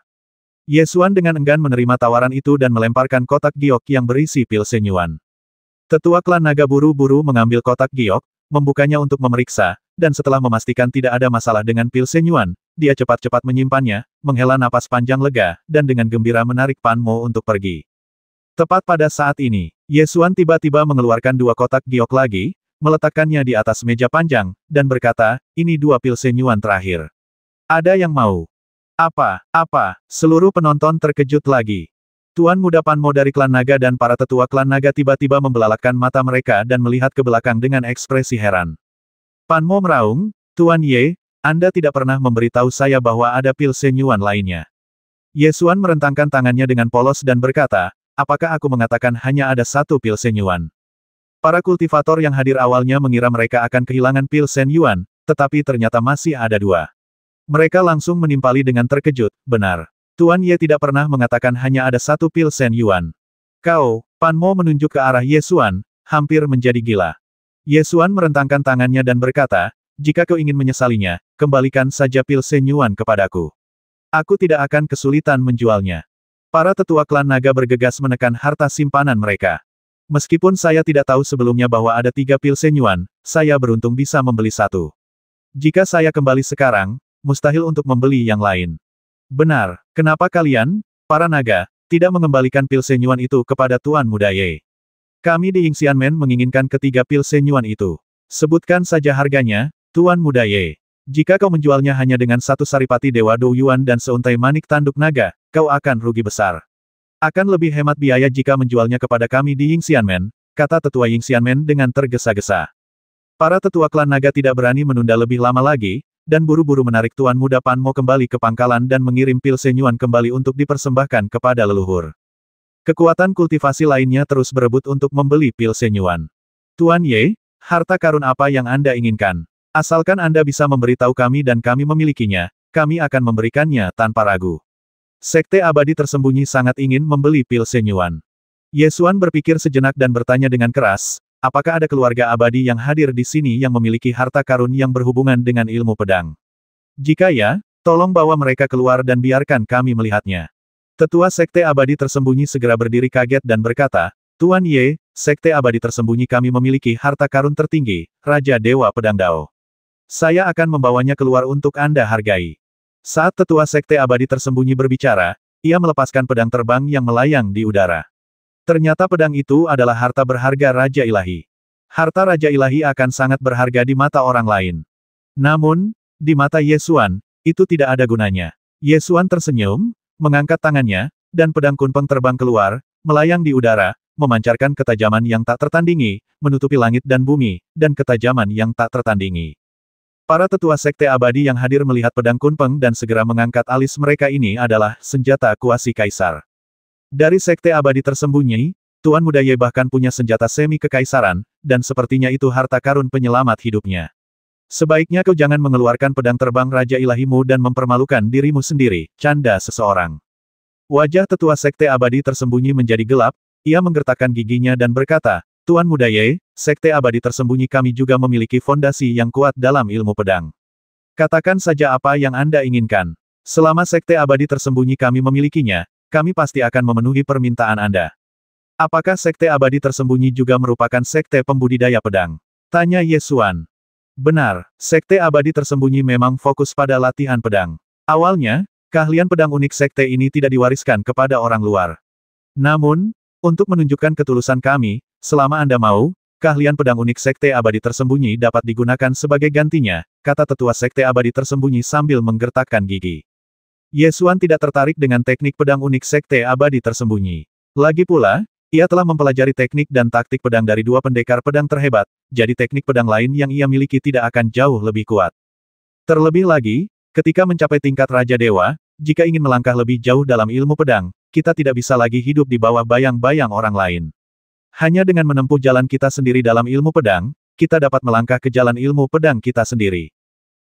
Ye Xuan dengan enggan menerima tawaran itu dan melemparkan kotak giok yang berisi pil Sen Yuan. Tetua klan naga buru-buru mengambil kotak giok, membukanya untuk memeriksa, dan setelah memastikan tidak ada masalah dengan pil Sen Yuan, dia cepat-cepat menyimpannya, menghela napas panjang lega, dan dengan gembira menarik Pan Mo untuk pergi. Tepat pada saat ini, Ye Xuan tiba-tiba mengeluarkan 2 kotak giok lagi, meletakkannya di atas meja panjang, dan berkata, ini 2 pil Sen Yuan terakhir. Ada yang mau? Apa? Seluruh penonton terkejut lagi. Tuan Muda Pan Mo dari klan naga dan para tetua klan naga tiba-tiba membelalakan mata mereka dan melihat ke belakang dengan ekspresi heran. Pan Mo meraung, Tuan Ye, Anda tidak pernah memberitahu saya bahwa ada pil Sen Yuan lainnya. Ye Xuan merentangkan tangannya dengan polos dan berkata, apakah aku mengatakan hanya ada 1 pil Sen Yuan? Para kultivator yang hadir awalnya mengira mereka akan kehilangan pil Sen Yuan, tetapi ternyata masih ada 2. Mereka langsung menimpali dengan terkejut, benar. Tuan Ye tidak pernah mengatakan hanya ada 1 pil Sen Yuan. Kau, Pan Mo menunjuk ke arah Ye Xuan, hampir menjadi gila. Ye Xuan merentangkan tangannya dan berkata, jika kau ingin menyesalinya, kembalikan saja pil Sen Yuan kepadaku. Aku tidak akan kesulitan menjualnya. Para tetua klan naga bergegas menekan harta simpanan mereka. Meskipun saya tidak tahu sebelumnya bahwa ada 3 pil Sen Yuan, saya beruntung bisa membeli 1. Jika saya kembali sekarang, mustahil untuk membeli yang lain. Benar, kenapa kalian, para naga, tidak mengembalikan pil Sen Yuan itu kepada Tuan Muda Ye? Kami di Yingxianmen menginginkan ketiga pil Sen Yuan itu. Sebutkan saja harganya, Tuan Muda Ye. Jika kau menjualnya hanya dengan 1 saripati Dewa Dou Yuan dan seuntai manik tanduk naga, kau akan rugi besar. Akan lebih hemat biaya jika menjualnya kepada kami di Yingxianmen, kata tetua Yingxianmen dengan tergesa-gesa. Para tetua klan naga tidak berani menunda lebih lama lagi, dan buru-buru menarik Tuan Muda Pan Mo kembali ke pangkalan dan mengirim pil Sen Yuan kembali untuk dipersembahkan kepada leluhur. Kekuatan kultivasi lainnya terus berebut untuk membeli pil Sen Yuan. Tuan Ye, harta karun apa yang Anda inginkan? Asalkan Anda bisa memberitahu kami dan kami memilikinya, kami akan memberikannya tanpa ragu. Sekte abadi tersembunyi sangat ingin membeli pil Sen Yuan. Ye Xuan berpikir sejenak dan bertanya dengan keras, apakah ada keluarga abadi yang hadir di sini yang memiliki harta karun yang berhubungan dengan ilmu pedang? Jika ya, tolong bawa mereka keluar dan biarkan kami melihatnya. Tetua Sekte Abadi Tersembunyi segera berdiri kaget dan berkata, Tuan Ye, Sekte Abadi Tersembunyi kami memiliki harta karun tertinggi, Raja Dewa Pedang Dao. Saya akan membawanya keluar untuk Anda hargai. Saat Tetua Sekte Abadi Tersembunyi berbicara, ia melepaskan pedang terbang yang melayang di udara. Ternyata pedang itu adalah harta berharga Raja Ilahi. Harta Raja Ilahi akan sangat berharga di mata orang lain. Namun, di mata Ye Xuan, itu tidak ada gunanya. Ye Xuan tersenyum, mengangkat tangannya, dan pedang kunpeng terbang keluar, melayang di udara, memancarkan ketajaman yang tak tertandingi, menutupi langit dan bumi, dan ketajaman yang tak tertandingi. Para tetua Sekte Abadi yang hadir melihat pedang kunpeng dan segera mengangkat alis mereka. Ini adalah senjata kuasi kaisar. Dari Sekte Abadi Tersembunyi, Tuan Muda Ye bahkan punya senjata semi kekaisaran, dan sepertinya itu harta karun penyelamat hidupnya. Sebaiknya kau jangan mengeluarkan pedang terbang Raja Ilahimu dan mempermalukan dirimu sendiri, canda seseorang. Wajah Tetua Sekte Abadi Tersembunyi menjadi gelap, ia menggertakkan giginya dan berkata, Tuan Muda Ye, Sekte Abadi Tersembunyi kami juga memiliki fondasi yang kuat dalam ilmu pedang. Katakan saja apa yang Anda inginkan. Selama Sekte Abadi Tersembunyi kami memilikinya, kami pasti akan memenuhi permintaan Anda. Apakah Sekte Abadi Tersembunyi juga merupakan sekte pembudidaya pedang? Tanya Ye Xuan. Benar, Sekte Abadi Tersembunyi memang fokus pada latihan pedang. Awalnya, keahlian pedang unik sekte ini tidak diwariskan kepada orang luar. Namun, untuk menunjukkan ketulusan kami, selama Anda mau, keahlian pedang unik Sekte Abadi Tersembunyi dapat digunakan sebagai gantinya, kata Tetua Sekte Abadi Tersembunyi sambil menggertakkan gigi. Ye Xuan tidak tertarik dengan teknik pedang unik Sekte Abadi Tersembunyi. Lagi pula, ia telah mempelajari teknik dan taktik pedang dari dua pendekar pedang terhebat, jadi teknik pedang lain yang ia miliki tidak akan jauh lebih kuat. Terlebih lagi, ketika mencapai tingkat Raja Dewa, jika ingin melangkah lebih jauh dalam ilmu pedang, kita tidak bisa lagi hidup di bawah bayang-bayang orang lain. Hanya dengan menempuh jalan kita sendiri dalam ilmu pedang, kita dapat melangkah ke jalan ilmu pedang kita sendiri.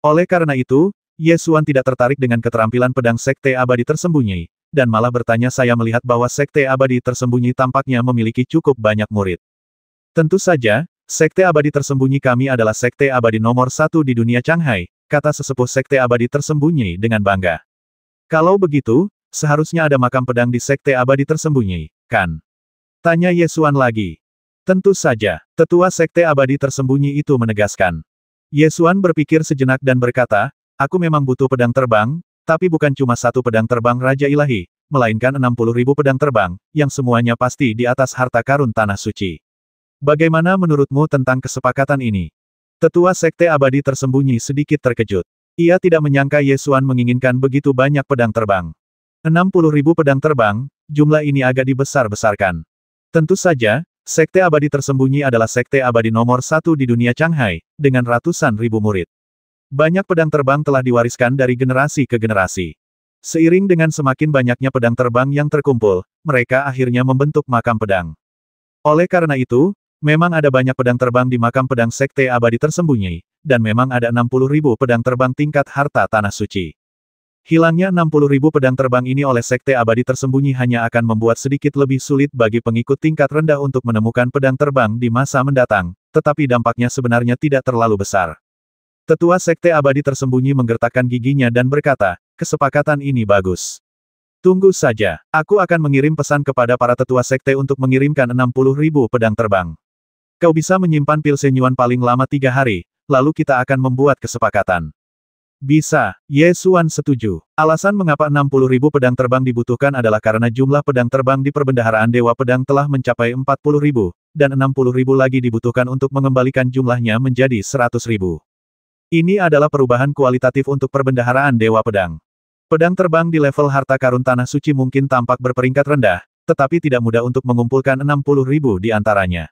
Oleh karena itu, Ye Xuan tidak tertarik dengan keterampilan pedang Sekte Abadi Tersembunyi, dan malah bertanya saya melihat bahwa Sekte Abadi Tersembunyi tampaknya memiliki cukup banyak murid. Tentu saja, Sekte Abadi Tersembunyi kami adalah Sekte Abadi nomor 1 di dunia Changhai, kata sesepuh Sekte Abadi Tersembunyi dengan bangga. Kalau begitu, seharusnya ada makam pedang di Sekte Abadi Tersembunyi, kan? Tanya Ye Xuan lagi. Tentu saja, Tetua Sekte Abadi Tersembunyi itu menegaskan. Ye Xuan berpikir sejenak dan berkata, aku memang butuh pedang terbang, tapi bukan cuma satu pedang terbang Raja Ilahi, melainkan 60.000 pedang terbang, yang semuanya pasti di atas harta karun Tanah Suci. Bagaimana menurutmu tentang kesepakatan ini? Tetua Sekte Abadi Tersembunyi sedikit terkejut. Ia tidak menyangka Ye Xuan menginginkan begitu banyak pedang terbang. 60.000 pedang terbang, jumlah ini agak dibesar-besarkan. Tentu saja, Sekte Abadi Tersembunyi adalah Sekte Abadi nomor 1 di dunia Changhai, dengan ratusan ribu murid. Banyak pedang terbang telah diwariskan dari generasi ke generasi. Seiring dengan semakin banyaknya pedang terbang yang terkumpul, mereka akhirnya membentuk makam pedang. Oleh karena itu, memang ada banyak pedang terbang di makam pedang Sekte Abadi Tersembunyi, dan memang ada 60.000 pedang terbang tingkat harta Tanah Suci. Hilangnya 60.000 pedang terbang ini oleh Sekte Abadi Tersembunyi hanya akan membuat sedikit lebih sulit bagi pengikut tingkat rendah untuk menemukan pedang terbang di masa mendatang, tetapi dampaknya sebenarnya tidak terlalu besar. Tetua Sekte Abadi Tersembunyi menggertakkan giginya dan berkata, kesepakatan ini bagus. Tunggu saja, aku akan mengirim pesan kepada para tetua sekte untuk mengirimkan 60.000 pedang terbang. Kau bisa menyimpan pil senyuan paling lama 3 hari, lalu kita akan membuat kesepakatan. Bisa, Ye Xuan setuju. Alasan mengapa 60.000 pedang terbang dibutuhkan adalah karena jumlah pedang terbang di perbendaharaan Dewa Pedang telah mencapai 40.000, dan 60.000 lagi dibutuhkan untuk mengembalikan jumlahnya menjadi 100.000. Ini adalah perubahan kualitatif untuk perbendaharaan Dewa Pedang. Pedang terbang di level harta karun Tanah Suci mungkin tampak berperingkat rendah, tetapi tidak mudah untuk mengumpulkan 60.000 di antaranya.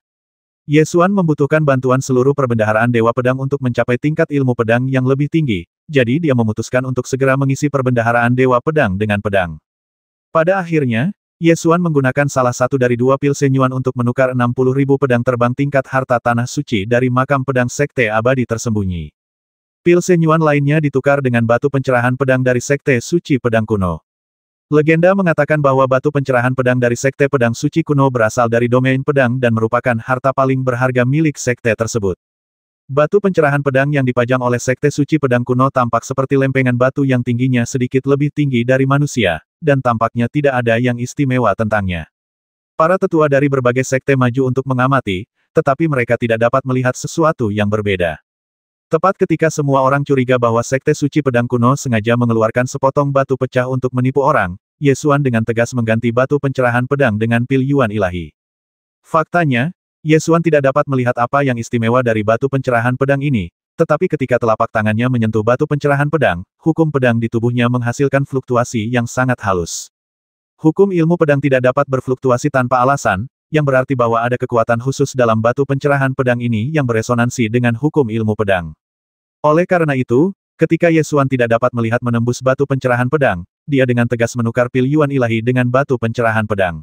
Ye Xuan membutuhkan bantuan seluruh perbendaharaan Dewa Pedang untuk mencapai tingkat ilmu pedang yang lebih tinggi, jadi dia memutuskan untuk segera mengisi perbendaharaan Dewa Pedang dengan pedang. Pada akhirnya, Ye Xuan menggunakan salah satu dari 2 pil senyuan untuk menukar 60.000 pedang terbang tingkat harta Tanah Suci dari makam pedang Sekte Abadi Tersembunyi. Pil senyuan lainnya ditukar dengan batu pencerahan pedang dari Sekte Suci Pedang Kuno. Legenda mengatakan bahwa batu pencerahan pedang dari Sekte Pedang Suci Kuno berasal dari domain pedang dan merupakan harta paling berharga milik sekte tersebut. Batu pencerahan pedang yang dipajang oleh Sekte Suci Pedang Kuno tampak seperti lempengan batu yang tingginya sedikit lebih tinggi dari manusia, dan tampaknya tidak ada yang istimewa tentangnya. Para tetua dari berbagai sekte maju untuk mengamati, tetapi mereka tidak dapat melihat sesuatu yang berbeda. Tepat ketika semua orang curiga bahwa sekte suci pedang kuno sengaja mengeluarkan sepotong batu pecah untuk menipu orang, Ye Xuan dengan tegas mengganti batu pencerahan pedang dengan pil yuan ilahi. Faktanya, Ye Xuan tidak dapat melihat apa yang istimewa dari batu pencerahan pedang ini, tetapi ketika telapak tangannya menyentuh batu pencerahan pedang, hukum pedang di tubuhnya menghasilkan fluktuasi yang sangat halus. Hukum ilmu pedang tidak dapat berfluktuasi tanpa alasan, yang berarti bahwa ada kekuatan khusus dalam batu pencerahan pedang ini yang beresonansi dengan hukum ilmu pedang. Oleh karena itu, ketika Ye Xuan tidak dapat melihat menembus batu pencerahan pedang, dia dengan tegas menukar pil yuan ilahi dengan batu pencerahan pedang.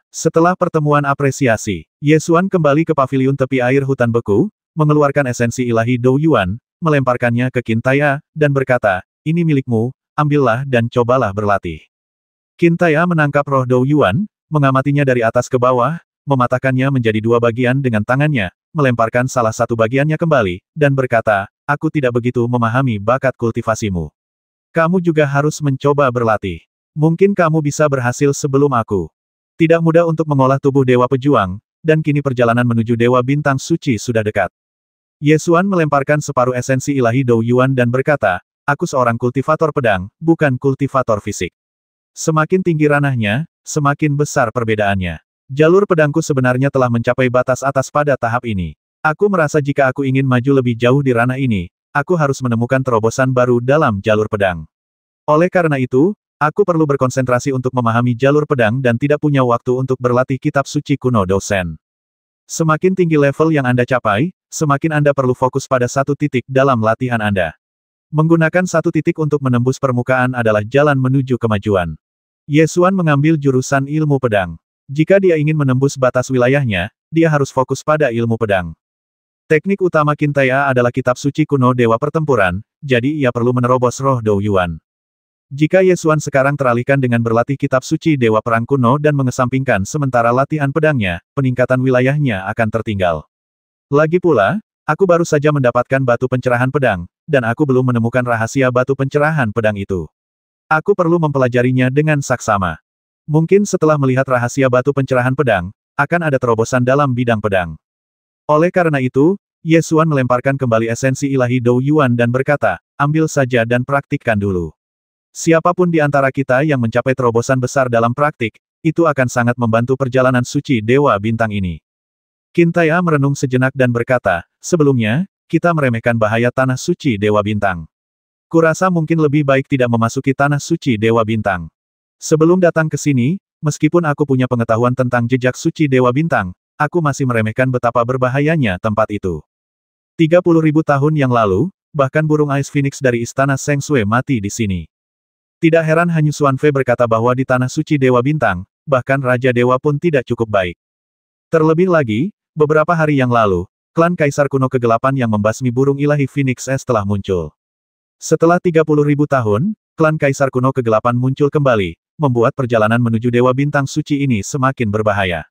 Setelah pertemuan apresiasi, Ye Xuan kembali ke paviliun tepi air hutan beku, mengeluarkan esensi ilahi Dou Yuan, melemparkannya ke Qin Taya, dan berkata, "Ini milikmu, ambillah dan cobalah berlatih." Qin Taya menangkap roh Dou Yuan, mengamatinya dari atas ke bawah, mematahkannya menjadi dua bagian dengan tangannya, melemparkan salah satu bagiannya kembali, dan berkata, "Aku tidak begitu memahami bakat kultivasimu. Kamu juga harus mencoba berlatih. Mungkin kamu bisa berhasil sebelum aku." Tidak mudah untuk mengolah tubuh Dewa Pejuang, dan kini perjalanan menuju Dewa Bintang Suci sudah dekat. Ye Xuan melemparkan separuh esensi ilahi Dou Yuan dan berkata, "Aku seorang kultivator pedang, bukan kultivator fisik. Semakin tinggi ranahnya, semakin besar perbedaannya. Jalur pedangku sebenarnya telah mencapai batas atas pada tahap ini. Aku merasa jika aku ingin maju lebih jauh di ranah ini, aku harus menemukan terobosan baru dalam jalur pedang. Oleh karena itu, aku perlu berkonsentrasi untuk memahami jalur pedang dan tidak punya waktu untuk berlatih kitab suci kuno Dousen. Semakin tinggi level yang Anda capai, semakin Anda perlu fokus pada satu titik dalam latihan Anda. Menggunakan satu titik untuk menembus permukaan adalah jalan menuju kemajuan." Ye Xuan mengambil jurusan ilmu pedang. Jika dia ingin menembus batas wilayahnya, dia harus fokus pada ilmu pedang. Teknik utama Qin Taya adalah kitab suci kuno Dewa Pertempuran, jadi ia perlu menerobos roh Dou Yuan. Jika Ye Xuan sekarang teralihkan dengan berlatih kitab suci Dewa Perang kuno dan mengesampingkan sementara latihan pedangnya, peningkatan wilayahnya akan tertinggal. Lagi pula, aku baru saja mendapatkan batu pencerahan pedang, dan aku belum menemukan rahasia batu pencerahan pedang itu. Aku perlu mempelajarinya dengan saksama. Mungkin setelah melihat rahasia batu pencerahan pedang, akan ada terobosan dalam bidang pedang. Oleh karena itu, Ye Xuan melemparkan kembali esensi ilahi Dou Yuan dan berkata, "Ambil saja dan praktikkan dulu. Siapapun di antara kita yang mencapai terobosan besar dalam praktik, itu akan sangat membantu perjalanan suci Dewa Bintang ini." Qin Taya merenung sejenak dan berkata, "Sebelumnya, kita meremehkan bahaya tanah suci Dewa Bintang. Kurasa mungkin lebih baik tidak memasuki tanah suci Dewa Bintang. Sebelum datang ke sini, meskipun aku punya pengetahuan tentang jejak suci Dewa Bintang, aku masih meremehkan betapa berbahayanya tempat itu. 30.000 tahun yang lalu, bahkan burung Ice Phoenix dari istana Seng Sui mati di sini. Tidak heran Hanyu Xuanfei berkata bahwa di tanah suci Dewa Bintang, bahkan Raja Dewa pun tidak cukup baik. Terlebih lagi, beberapa hari yang lalu, klan Kaisar kuno kegelapan yang membasmi burung ilahi Phoenix S telah muncul. Setelah 30.000 tahun, klan Kaisar kuno kegelapan muncul kembali, membuat perjalanan menuju Dewa Bintang Suci ini semakin berbahaya.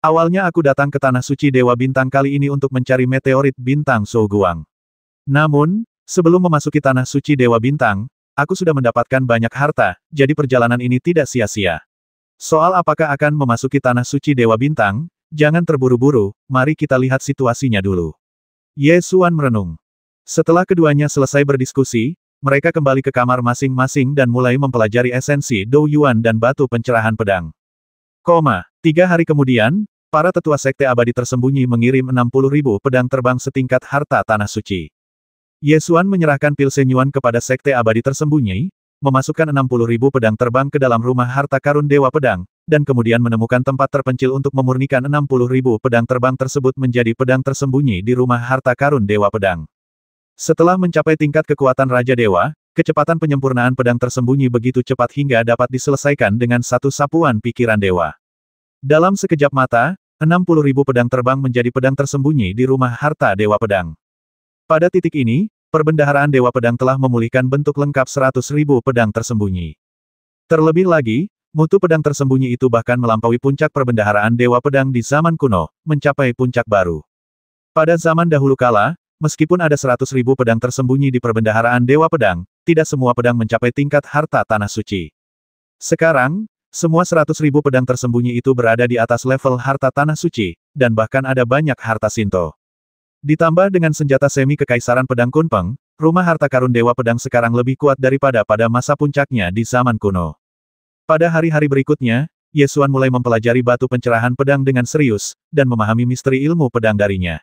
Awalnya aku datang ke Tanah Suci Dewa Bintang kali ini untuk mencari meteorit bintang Souguang. Namun, sebelum memasuki Tanah Suci Dewa Bintang, aku sudah mendapatkan banyak harta, jadi perjalanan ini tidak sia-sia. Soal apakah akan memasuki Tanah Suci Dewa Bintang, jangan terburu-buru, mari kita lihat situasinya dulu. Ye Xuan merenung. Setelah keduanya selesai berdiskusi, mereka kembali ke kamar masing-masing dan mulai mempelajari esensi Dou Yuan dan batu pencerahan pedang. 3 hari kemudian, para tetua sekte abadi tersembunyi mengirim 60.000 pedang terbang setingkat harta tanah suci. Ye Xuan menyerahkan pil Senyuan kepada sekte abadi tersembunyi, memasukkan 60.000 pedang terbang ke dalam rumah harta karun Dewa Pedang, dan kemudian menemukan tempat terpencil untuk memurnikan 60.000 pedang terbang tersebut menjadi pedang tersembunyi di rumah harta karun Dewa Pedang. Setelah mencapai tingkat kekuatan Raja Dewa, kecepatan penyempurnaan pedang tersembunyi begitu cepat hingga dapat diselesaikan dengan satu sapuan pikiran dewa. Dalam sekejap mata, 60.000 pedang terbang menjadi pedang tersembunyi di rumah harta Dewa Pedang. Pada titik ini, perbendaharaan Dewa Pedang telah memulihkan bentuk lengkap 100.000 pedang tersembunyi. Terlebih lagi, mutu pedang tersembunyi itu bahkan melampaui puncak perbendaharaan Dewa Pedang di zaman kuno, mencapai puncak baru. Pada zaman dahulu kala, meskipun ada 100.000 pedang tersembunyi di perbendaharaan Dewa Pedang, tidak semua pedang mencapai tingkat harta tanah suci. Sekarang, Semua 100.000 pedang tersembunyi itu berada di atas level harta tanah suci, dan bahkan ada banyak harta Shinto. Ditambah dengan senjata semi kekaisaran pedang Kunpeng, rumah harta karun Dewa Pedang sekarang lebih kuat daripada pada masa puncaknya di zaman kuno. Pada hari-hari berikutnya, Ye Xuan mulai mempelajari batu pencerahan pedang dengan serius, dan memahami misteri ilmu pedang darinya.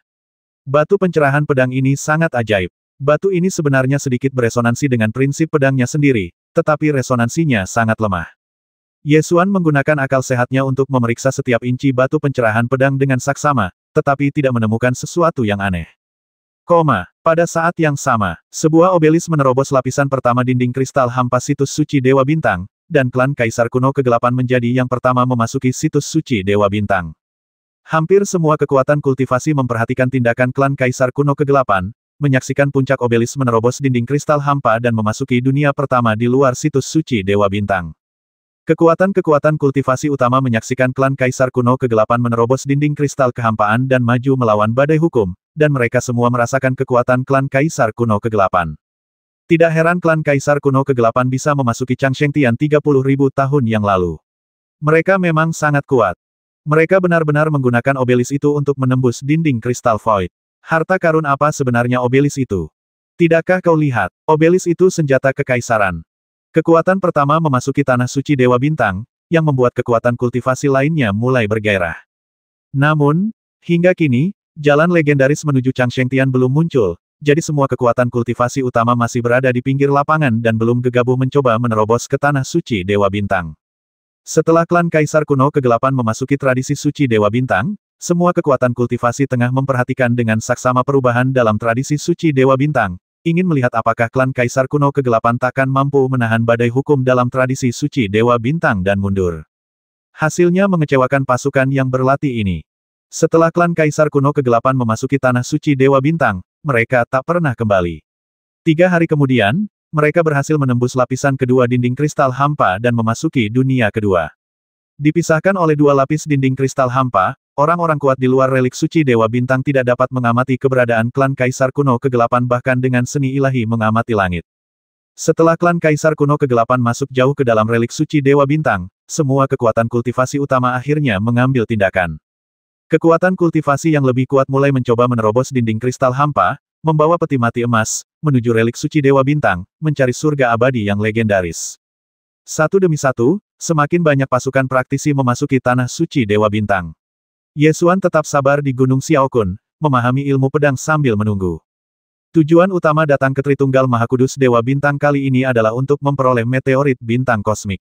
Batu pencerahan pedang ini sangat ajaib. Batu ini sebenarnya sedikit beresonansi dengan prinsip pedangnya sendiri, tetapi resonansinya sangat lemah. Ye Xuan menggunakan akal sehatnya untuk memeriksa setiap inci batu pencerahan pedang dengan saksama, tetapi tidak menemukan sesuatu yang aneh. Pada saat yang sama, sebuah obelis menerobos lapisan pertama dinding kristal hampa situs suci Dewa Bintang, dan klan Kaisar Kuno Kegelapan menjadi yang pertama memasuki situs suci Dewa Bintang. Hampir semua kekuatan kultivasi memperhatikan tindakan klan Kaisar Kuno Kegelapan, menyaksikan puncak obelis menerobos dinding kristal hampa dan memasuki dunia pertama di luar situs suci Dewa Bintang. Kekuatan-kekuatan kultivasi utama menyaksikan klan Kaisar Kuno Kegelapan menerobos dinding kristal kehampaan dan maju melawan badai hukum, dan mereka semua merasakan kekuatan klan Kaisar Kuno Kegelapan. Tidak heran klan Kaisar Kuno Kegelapan bisa memasuki Changsheng Tian 30.000 tahun yang lalu. Mereka memang sangat kuat. Mereka benar-benar menggunakan obelis itu untuk menembus dinding kristal void. Harta karun apa sebenarnya obelis itu? Tidakkah kau lihat? Obelis itu senjata kekaisaran. Kekuatan pertama memasuki tanah suci Dewa Bintang, yang membuat kekuatan kultivasi lainnya mulai bergairah. Namun, hingga kini, jalan legendaris menuju Changsheng Tian belum muncul, jadi semua kekuatan kultivasi utama masih berada di pinggir lapangan dan belum gegabah mencoba menerobos ke tanah suci Dewa Bintang. Setelah klan Kaisar Kuno Kegelapan memasuki tradisi suci Dewa Bintang, semua kekuatan kultivasi tengah memperhatikan dengan saksama perubahan dalam tradisi suci Dewa Bintang, ingin melihat apakah klan Kaisar Kuno Kegelapan takkan mampu menahan badai hukum dalam tradisi suci Dewa Bintang dan mundur. Hasilnya mengecewakan pasukan yang berlatih ini. Setelah klan Kaisar Kuno Kegelapan memasuki tanah suci Dewa Bintang, mereka tak pernah kembali. 3 hari kemudian, mereka berhasil menembus lapisan kedua dinding kristal hampa dan memasuki dunia kedua. Dipisahkan oleh 2 lapis dinding kristal hampa, orang-orang kuat di luar relik suci Dewa Bintang tidak dapat mengamati keberadaan klan Kaisar Kuno Kegelapan bahkan dengan seni ilahi mengamati langit. Setelah klan Kaisar Kuno Kegelapan masuk jauh ke dalam relik suci Dewa Bintang, semua kekuatan kultivasi utama akhirnya mengambil tindakan. Kekuatan kultivasi yang lebih kuat mulai mencoba menerobos dinding kristal hampa, membawa peti mati emas, menuju relik suci Dewa Bintang, mencari surga abadi yang legendaris. Satu demi satu, semakin banyak pasukan praktisi memasuki tanah suci Dewa Bintang. Ye Xuan tetap sabar di Gunung Xiaokun, memahami ilmu pedang sambil menunggu. Tujuan utama datang ke Tritunggal Mahakudus Dewa Bintang kali ini adalah untuk memperoleh meteorit bintang kosmik.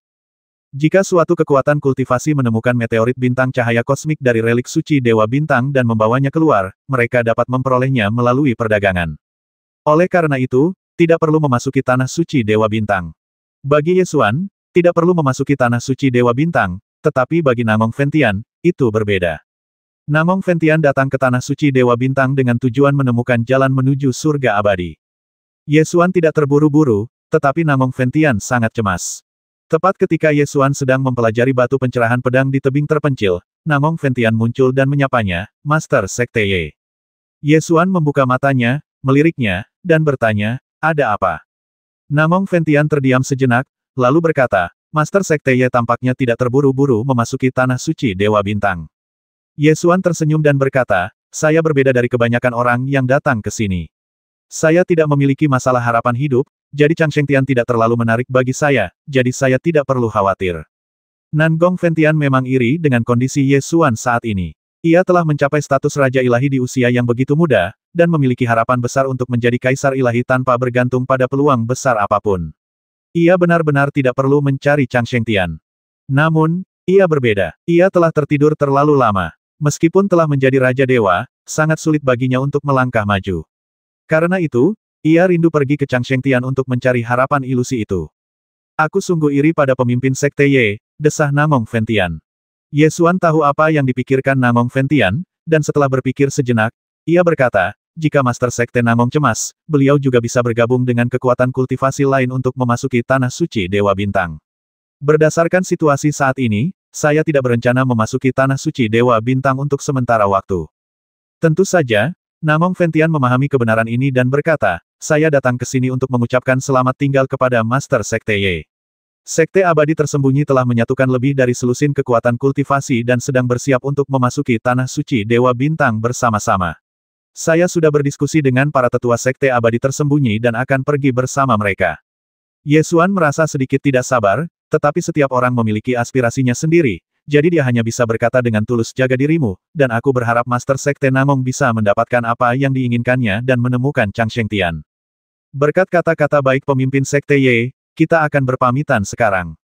Jika suatu kekuatan kultivasi menemukan meteorit bintang cahaya kosmik dari relik suci Dewa Bintang dan membawanya keluar, mereka dapat memperolehnya melalui perdagangan. Oleh karena itu, tidak perlu memasuki tanah suci Dewa Bintang. Bagi Ye Xuan, tidak perlu memasuki tanah suci Dewa Bintang, tetapi bagi Namong Fentian, itu berbeda. Namong Fentian datang ke tanah suci Dewa Bintang dengan tujuan menemukan jalan menuju surga abadi. Ye Xuan tidak terburu-buru, tetapi Namong Fentian sangat cemas. Tepat ketika Ye Xuan sedang mempelajari batu pencerahan pedang di tebing terpencil, Namong Fentian muncul dan menyapanya, Master Sekte Ye. Ye Xuan membuka matanya, meliriknya, dan bertanya, ada apa? Namong Fentian terdiam sejenak, lalu berkata, Master Sekte Ye tampaknya tidak terburu-buru memasuki tanah suci Dewa Bintang. Ye Xuan tersenyum dan berkata, saya berbeda dari kebanyakan orang yang datang ke sini. Saya tidak memiliki masalah harapan hidup, jadi Changsheng Tian tidak terlalu menarik bagi saya, jadi saya tidak perlu khawatir. Nangong Fentian memang iri dengan kondisi Ye Xuan saat ini. Ia telah mencapai status Raja Ilahi di usia yang begitu muda, dan memiliki harapan besar untuk menjadi Kaisar Ilahi tanpa bergantung pada peluang besar apapun. Ia benar-benar tidak perlu mencari Changsheng Tian. Namun, ia berbeda. Ia telah tertidur terlalu lama. Meskipun telah menjadi Raja Dewa, sangat sulit baginya untuk melangkah maju. Karena itu, ia rindu pergi ke Changsheng Tian untuk mencari harapan ilusi itu. Aku sungguh iri pada pemimpin Sekte Ye, desah Namong Fentian. Ye Xuan tahu apa yang dipikirkan Namong Fentian, dan setelah berpikir sejenak, ia berkata, jika Master Sekte Namong cemas, beliau juga bisa bergabung dengan kekuatan kultivasi lain untuk memasuki tanah suci Dewa Bintang. Berdasarkan situasi saat ini, saya tidak berencana memasuki tanah suci Dewa Bintang untuk sementara waktu. Tentu saja, Namong Fentian memahami kebenaran ini dan berkata, saya datang ke sini untuk mengucapkan selamat tinggal kepada Master Sekte Ye. Sekte abadi tersembunyi telah menyatukan lebih dari selusin kekuatan kultivasi dan sedang bersiap untuk memasuki tanah suci Dewa Bintang bersama-sama. Saya sudah berdiskusi dengan para tetua sekte abadi tersembunyi dan akan pergi bersama mereka. Ye Xuan merasa sedikit tidak sabar, tetapi setiap orang memiliki aspirasinya sendiri, jadi dia hanya bisa berkata dengan tulus, jaga dirimu, dan aku berharap Master Sekte Namong bisa mendapatkan apa yang diinginkannya dan menemukan Chang Shengtian. Berkat kata-kata baik pemimpin Sekte Ye, kita akan berpamitan sekarang.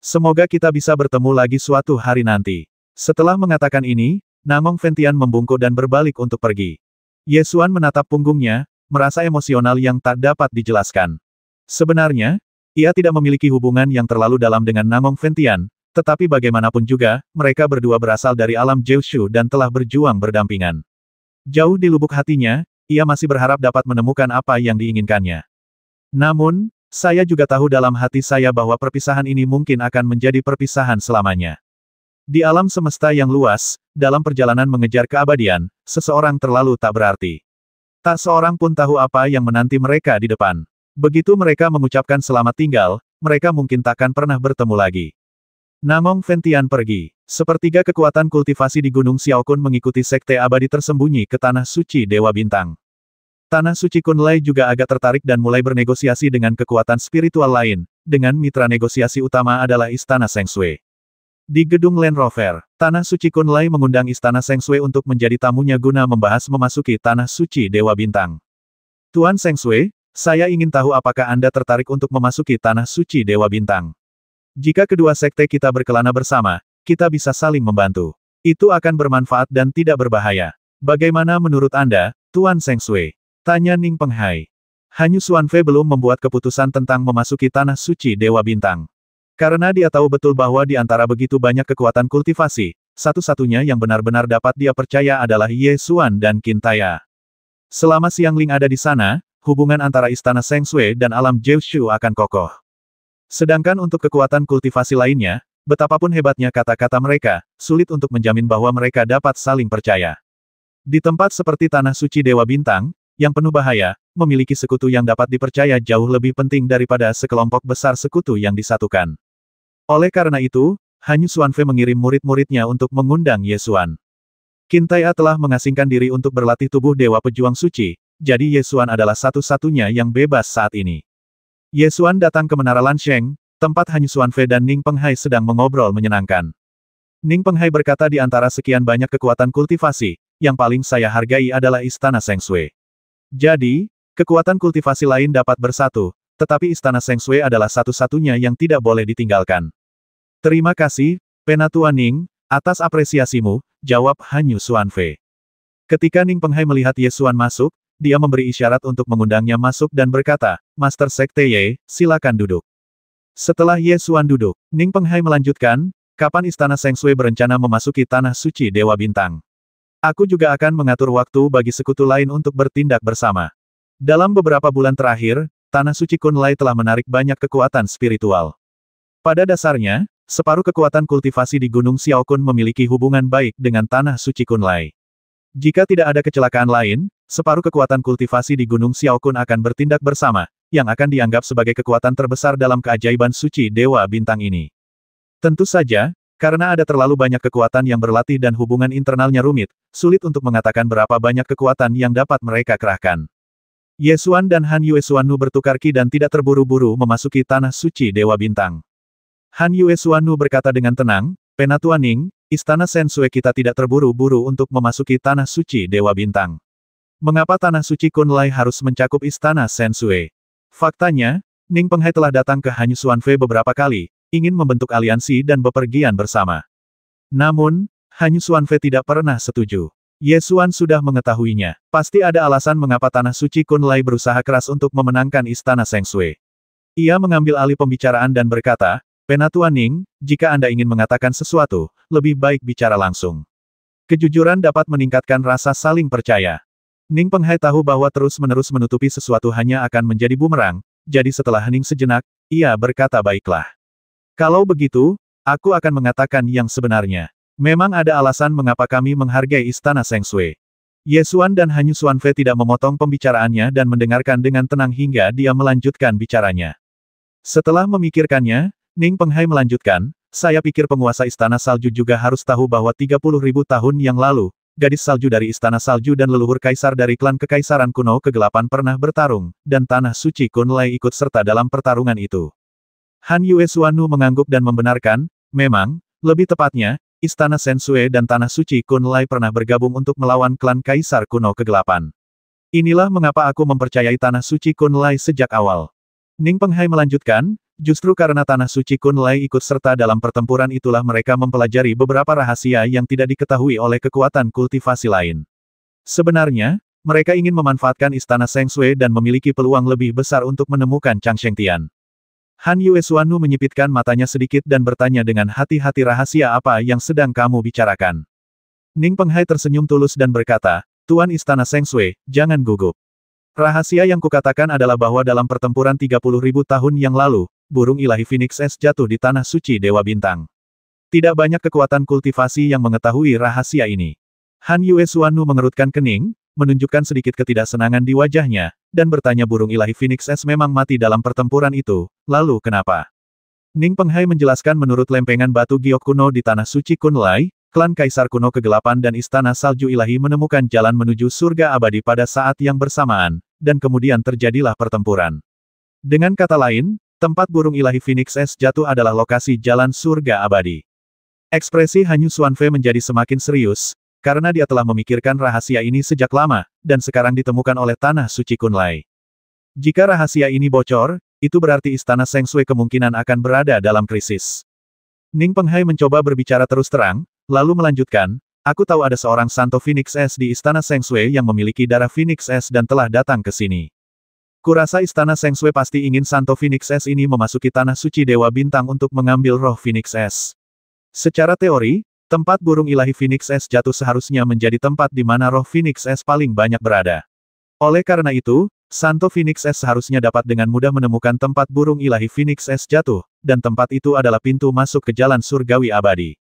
Semoga kita bisa bertemu lagi suatu hari nanti. Setelah mengatakan ini, Namong Fentian membungkuk dan berbalik untuk pergi. Ye Xuan menatap punggungnya, merasa emosional yang tak dapat dijelaskan. Sebenarnya, ia tidak memiliki hubungan yang terlalu dalam dengan Namong Fentian, tetapi bagaimanapun juga, mereka berdua berasal dari alam Jiushu dan telah berjuang berdampingan. Jauh di lubuk hatinya, ia masih berharap dapat menemukan apa yang diinginkannya. Namun, saya juga tahu dalam hati saya bahwa perpisahan ini mungkin akan menjadi perpisahan selamanya. Di alam semesta yang luas, dalam perjalanan mengejar keabadian, seseorang terlalu tak berarti. Tak seorang pun tahu apa yang menanti mereka di depan. Begitu mereka mengucapkan selamat tinggal, mereka mungkin takkan pernah bertemu lagi. Namong Fentian pergi. Sepertiga kekuatan kultivasi di Gunung Xiaokun mengikuti sekte abadi tersembunyi ke Tanah Suci Dewa Bintang. Tanah Suci Kunlai juga agak tertarik dan mulai bernegosiasi dengan kekuatan spiritual lain, dengan mitra negosiasi utama adalah Istana Seng Sui. Di gedung Land Rover, Tanah Suci Kunlai mengundang Istana Seng Sui untuk menjadi tamunya guna membahas memasuki Tanah Suci Dewa Bintang. Tuan Seng Sui, saya ingin tahu apakah Anda tertarik untuk memasuki Tanah Suci Dewa Bintang. Jika kedua sekte kita berkelana bersama, kita bisa saling membantu. Itu akan bermanfaat dan tidak berbahaya. Bagaimana menurut Anda, Tuan Seng Sui? Tanya Ning Penghai. Hanyu Xuanfei belum membuat keputusan tentang memasuki Tanah Suci Dewa Bintang. Karena dia tahu betul bahwa di antara begitu banyak kekuatan kultivasi, satu-satunya yang benar-benar dapat dia percaya adalah Ye Xuan dan Qin Taya. Selama Xiang Ling ada di sana, hubungan antara Istana Seng Sui dan alam Jiushu akan kokoh. Sedangkan untuk kekuatan kultivasi lainnya, betapapun hebatnya kata-kata mereka, sulit untuk menjamin bahwa mereka dapat saling percaya. Di tempat seperti Tanah Suci Dewa Bintang, yang penuh bahaya, memiliki sekutu yang dapat dipercaya jauh lebih penting daripada sekelompok besar sekutu yang disatukan. Oleh karena itu, Hanyu Xuanfei mengirim murid-muridnya untuk mengundang Ye Xuan. Qin Taya telah mengasingkan diri untuk berlatih tubuh Dewa Pejuang Suci, jadi Ye Xuan adalah satu-satunya yang bebas saat ini. Ye Xuan datang ke Menara Lansheng, tempat Hanyu Xuanfei dan Ning Penghai sedang mengobrol menyenangkan. Ning Penghai berkata di antara sekian banyak kekuatan kultivasi, yang paling saya hargai adalah Istana Seng Sui. Jadi, kekuatan kultivasi lain dapat bersatu, tetapi Istana Seng Sui adalah satu-satunya yang tidak boleh ditinggalkan. Terima kasih, Penatua Ning, atas apresiasimu, jawab Hanyu Xuanfei. Ketika Ning Penghai melihat Ye Xuan masuk, dia memberi isyarat untuk mengundangnya masuk dan berkata, Master Sekte Ye, silakan duduk. Setelah Ye Xuan duduk, Ning Penghai melanjutkan, kapan Istana Seng Sui berencana memasuki Tanah Suci Dewa Bintang? Aku juga akan mengatur waktu bagi sekutu lain untuk bertindak bersama. Dalam beberapa bulan terakhir, Tanah Suci Kunlai telah menarik banyak kekuatan spiritual. Pada dasarnya, separuh kekuatan kultivasi di Gunung Xiaokun memiliki hubungan baik dengan Tanah Suci Kunlai. Jika tidak ada kecelakaan lain, separuh kekuatan kultivasi di Gunung Xiaokun akan bertindak bersama, yang akan dianggap sebagai kekuatan terbesar dalam keajaiban suci Dewa Bintang ini. Tentu saja, karena ada terlalu banyak kekuatan yang berlatih dan hubungan internalnya rumit, sulit untuk mengatakan berapa banyak kekuatan yang dapat mereka kerahkan. Ye Xuan dan Han Yue Xuannu bertukar ki dan tidak terburu-buru memasuki Tanah Suci Dewa Bintang. Han Yue Xuannu berkata dengan tenang, Penatua Ning, Istana Seng Sui kita tidak terburu-buru untuk memasuki Tanah Suci Dewa Bintang. Mengapa Tanah Suci Kunlai harus mencakup Istana Seng Sui? Faktanya, Ning Penghai telah datang ke Hanyu Xuanfei beberapa kali, ingin membentuk aliansi dan bepergian bersama. Namun, Hanyu Xuanfei tidak pernah setuju. Ye Xuan sudah mengetahuinya. Pasti ada alasan mengapa Tanah Suci Kunlai berusaha keras untuk memenangkan Istana Seng Sui. Ia mengambil alih pembicaraan dan berkata, Penatua Ning, jika Anda ingin mengatakan sesuatu, lebih baik bicara langsung. Kejujuran dapat meningkatkan rasa saling percaya. Ning Penghai tahu bahwa terus-menerus menutupi sesuatu hanya akan menjadi bumerang, jadi setelah hening sejenak, ia berkata baiklah. Kalau begitu, aku akan mengatakan yang sebenarnya. Memang ada alasan mengapa kami menghargai Istana Seng Sui. Ye Xuan dan Hanyu Xuanfei tidak memotong pembicaraannya dan mendengarkan dengan tenang hingga dia melanjutkan bicaranya. Setelah memikirkannya, Ning Penghai melanjutkan, saya pikir penguasa Istana Salju juga harus tahu bahwa 30.000 tahun yang lalu, gadis salju dari Istana Salju dan leluhur kaisar dari klan Kekaisaran Kuno Kegelapan pernah bertarung, dan Tanah Suci Kunlai ikut serta dalam pertarungan itu. Han Yue Xuannu mengangguk dan membenarkan, memang, lebih tepatnya, Istana Sensue dan Tanah Suci Kunlai pernah bergabung untuk melawan klan Kaisar Kuno Kegelapan. Inilah mengapa aku mempercayai Tanah Suci Kunlai sejak awal. Ning Penghai melanjutkan, justru karena Tanah Suci Kunlai ikut serta dalam pertempuran itulah mereka mempelajari beberapa rahasia yang tidak diketahui oleh kekuatan kultivasi lain. Sebenarnya, mereka ingin memanfaatkan Istana Sensue dan memiliki peluang lebih besar untuk menemukan Chang Shengtian. Han Yue Xuannu menyipitkan matanya sedikit dan bertanya dengan hati-hati rahasia apa yang sedang kamu bicarakan. Ning Penghai tersenyum tulus dan berkata, Tuan Istana Sensue, jangan gugup. Rahasia yang kukatakan adalah bahwa dalam pertempuran 30.000 tahun yang lalu, burung ilahi Phoenix Es jatuh di Tanah Suci Dewa Bintang. Tidak banyak kekuatan kultivasi yang mengetahui rahasia ini. Han Yue Xuannu mengerutkan kening, menunjukkan sedikit ketidaksenangan di wajahnya, dan bertanya burung ilahi Phoenix Es memang mati dalam pertempuran itu, lalu kenapa? Ning Penghai menjelaskan menurut lempengan batu giok kuno di Tanah Suci Kunlai, klan Kaisar Kuno Kegelapan dan Istana Salju Ilahi menemukan jalan menuju surga abadi pada saat yang bersamaan, dan kemudian terjadilah pertempuran. Dengan kata lain, tempat burung ilahi Phoenix Es jatuh adalah lokasi jalan surga abadi. Ekspresi Hanyu Xuanfei menjadi semakin serius, karena dia telah memikirkan rahasia ini sejak lama, dan sekarang ditemukan oleh Tanah Suci Kunlai. Jika rahasia ini bocor, itu berarti Istana Sensue kemungkinan akan berada dalam krisis. Ning Penghai mencoba berbicara terus terang, lalu melanjutkan, aku tahu ada seorang Santo Phoenix Es di Istana Sensue yang memiliki darah Phoenix Es dan telah datang ke sini. Kurasa Istana Sensue pasti ingin Santo Phoenix Es ini memasuki Tanah Suci Dewa Bintang untuk mengambil roh Phoenix Es. Secara teori, tempat burung ilahi Phoenix Es jatuh seharusnya menjadi tempat di mana roh Phoenix Es paling banyak berada. Oleh karena itu, Santo Phoenix Es seharusnya dapat dengan mudah menemukan tempat burung ilahi Phoenix Es jatuh, dan tempat itu adalah pintu masuk ke jalan surgawi abadi.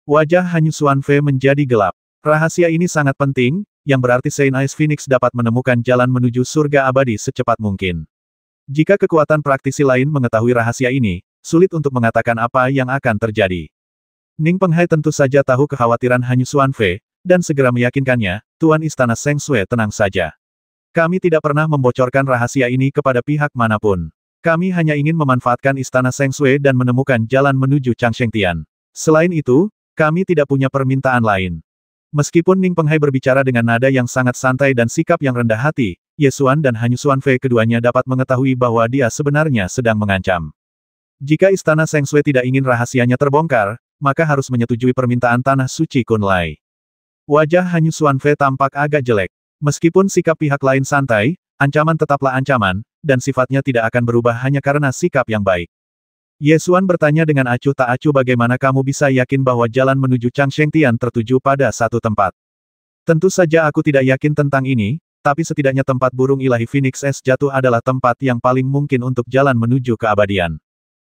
Wajah Hanyu Xuanfei menjadi gelap. Rahasia ini sangat penting, yang berarti Saint Ice Phoenix dapat menemukan jalan menuju surga abadi secepat mungkin. Jika kekuatan praktisi lain mengetahui rahasia ini, sulit untuk mengatakan apa yang akan terjadi. Ning Penghai tentu saja tahu kekhawatiran Hanyu Xuanfei, dan segera meyakinkannya, Tuan Istana Sensue tenang saja. Kami tidak pernah membocorkan rahasia ini kepada pihak manapun. Kami hanya ingin memanfaatkan Istana Sensue dan menemukan jalan menuju Chang Shengtian. Selain itu, kami tidak punya permintaan lain. Meskipun Ning Penghai berbicara dengan nada yang sangat santai dan sikap yang rendah hati, Ye Xuan dan Hanyu Xuanfei keduanya dapat mengetahui bahwa dia sebenarnya sedang mengancam. Jika Istana Sensue tidak ingin rahasianya terbongkar, maka harus menyetujui permintaan Tanah Suci Kunlai. Wajah Hanyu Xuanfei tampak agak jelek. Meskipun sikap pihak lain santai, ancaman tetaplah ancaman, dan sifatnya tidak akan berubah hanya karena sikap yang baik. Ye Xuan bertanya dengan acuh tak acuh bagaimana kamu bisa yakin bahwa jalan menuju Chang Shengtian tertuju pada satu tempat. Tentu saja aku tidak yakin tentang ini, tapi setidaknya tempat burung ilahi Phoenix Es jatuh adalah tempat yang paling mungkin untuk jalan menuju keabadian.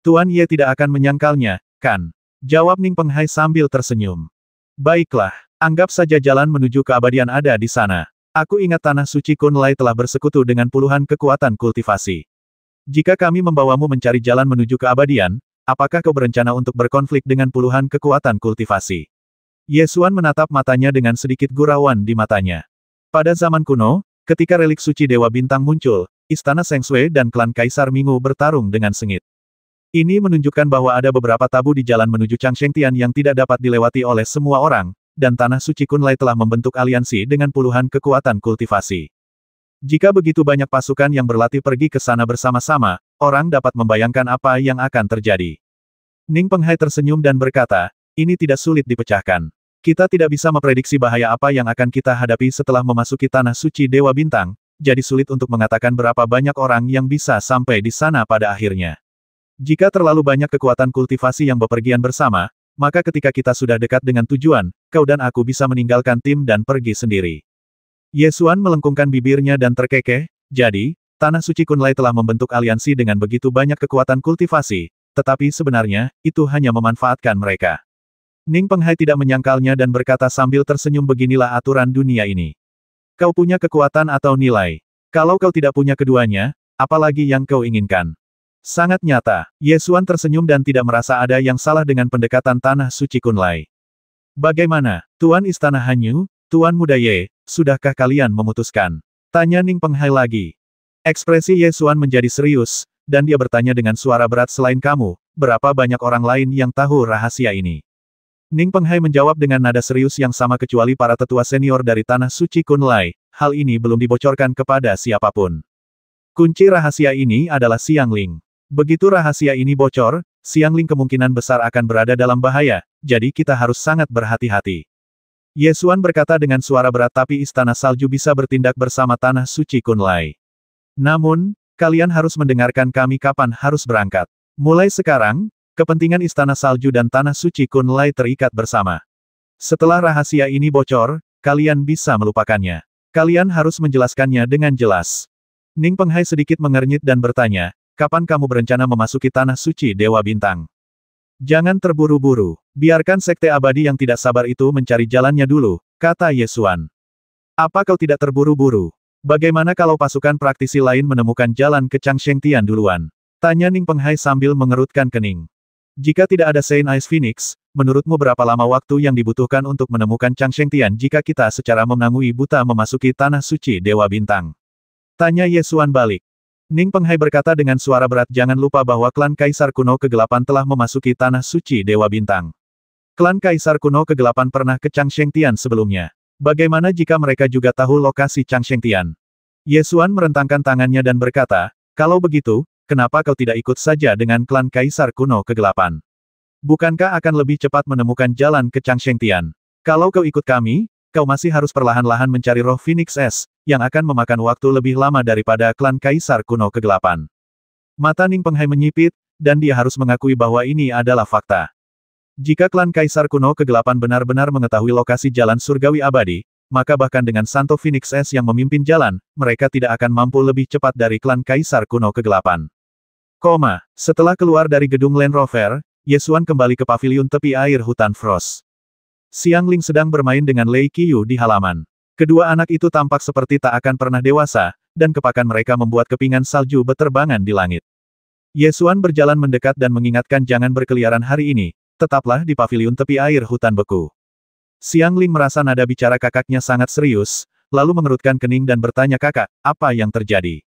Tuan Ye tidak akan menyangkalnya, kan? Jawab Ning Penghai sambil tersenyum. Baiklah, anggap saja jalan menuju keabadian ada di sana. Aku ingat Tanah Suci Kunlai telah bersekutu dengan puluhan kekuatan kultivasi. Jika kami membawamu mencari jalan menuju keabadian, apakah kau berencana untuk berkonflik dengan puluhan kekuatan kultivasi? Ye Xuan menatap matanya dengan sedikit gurauan di matanya. Pada zaman kuno, ketika relik suci Dewa Bintang muncul, Istana Sensue dan klan Kaisar Mingu bertarung dengan sengit. Ini menunjukkan bahwa ada beberapa tabu di jalan menuju Chang Shengtian yang tidak dapat dilewati oleh semua orang, dan Tanah Suci Kunlai telah membentuk aliansi dengan puluhan kekuatan kultivasi. Jika begitu banyak pasukan yang berlatih pergi ke sana bersama-sama, orang dapat membayangkan apa yang akan terjadi. Ning Penghai tersenyum dan berkata, ini tidak sulit dipecahkan. Kita tidak bisa memprediksi bahaya apa yang akan kita hadapi setelah memasuki Tanah Suci Dewa Bintang, jadi sulit untuk mengatakan berapa banyak orang yang bisa sampai di sana pada akhirnya. Jika terlalu banyak kekuatan kultivasi yang bepergian bersama, maka ketika kita sudah dekat dengan tujuan, kau dan aku bisa meninggalkan tim dan pergi sendiri. Ye Xuan melengkungkan bibirnya dan terkekeh, jadi, Tanah Suci Kunlai telah membentuk aliansi dengan begitu banyak kekuatan kultivasi, tetapi sebenarnya, itu hanya memanfaatkan mereka. Ning Penghai tidak menyangkalnya dan berkata sambil tersenyum beginilah aturan dunia ini. Kau punya kekuatan atau nilai. Kalau kau tidak punya keduanya, apalagi yang kau inginkan? Sangat nyata, Ye Xuan tersenyum dan tidak merasa ada yang salah dengan pendekatan Tanah Suci Kunlai. Bagaimana, Tuan Istana Hanyu, Tuan Muda Ye, sudahkah kalian memutuskan? Tanya Ning Penghai lagi. Ekspresi Ye Xuan menjadi serius, dan dia bertanya dengan suara berat selain kamu, berapa banyak orang lain yang tahu rahasia ini? Ning Penghai menjawab dengan nada serius yang sama kecuali para tetua senior dari Tanah Suci Kunlai, hal ini belum dibocorkan kepada siapapun. Kunci rahasia ini adalah Xiang Ling. Begitu rahasia ini bocor, Xiang Ling kemungkinan besar akan berada dalam bahaya, jadi kita harus sangat berhati-hati. Ye Xuan berkata dengan suara berat tapi Istana Salju bisa bertindak bersama Tanah Suci Kunlai. Namun, kalian harus mendengarkan kami kapan harus berangkat. Mulai sekarang, kepentingan Istana Salju dan Tanah Suci Kunlai terikat bersama. Setelah rahasia ini bocor, kalian bisa melupakannya. Kalian harus menjelaskannya dengan jelas. Ning Penghai sedikit mengernyit dan bertanya, kapan kamu berencana memasuki Tanah Suci Dewa Bintang? Jangan terburu-buru. Biarkan Sekte Abadi yang tidak sabar itu mencari jalannya dulu, kata Ye Xuan. Apa kau tidak terburu-buru? Bagaimana kalau pasukan praktisi lain menemukan jalan ke Changsheng duluan? Tanya Ning Penghai sambil mengerutkan kening. Jika tidak ada Saint Ice Phoenix, menurutmu berapa lama waktu yang dibutuhkan untuk menemukan Changsheng jika kita secara menangui buta memasuki Tanah Suci Dewa Bintang? Tanya Ye Xuan balik. Ning Penghai berkata dengan suara berat, jangan lupa bahwa klan Kaisar Kuno Kegelapan telah memasuki Tanah Suci Dewa Bintang. Klan Kaisar Kuno Kegelapan pernah ke Changsheng sebelumnya. Bagaimana jika mereka juga tahu lokasi Changsheng? Ye Xuan merentangkan tangannya dan berkata, kalau begitu, kenapa kau tidak ikut saja dengan klan Kaisar Kuno Kegelapan? Bukankah akan lebih cepat menemukan jalan ke Changsheng? Kalau kau ikut kami, kau masih harus perlahan-lahan mencari roh Phoenix S, yang akan memakan waktu lebih lama daripada klan Kaisar Kuno Kegelapan. Mata Ning Penghai menyipit, dan dia harus mengakui bahwa ini adalah fakta. Jika klan Kaisar Kuno Kegelapan benar-benar mengetahui lokasi jalan surgawi abadi, maka bahkan dengan Santo Phoenix S yang memimpin jalan, mereka tidak akan mampu lebih cepat dari klan Kaisar Kuno Kegelapan. Setelah keluar dari gedung Land Rover, Ye Xuan kembali ke paviliun tepi air hutan Frost. Xiang Ling sedang bermain dengan Lei Qiyu di halaman. Kedua anak itu tampak seperti tak akan pernah dewasa, dan kepakan mereka membuat kepingan salju beterbangan di langit. Ye Xuan berjalan mendekat dan mengingatkan jangan berkeliaran hari ini, tetaplah di paviliun tepi air hutan beku. Xiang Ling merasa nada bicara kakaknya sangat serius, lalu mengerutkan kening dan bertanya, kakak, apa yang terjadi?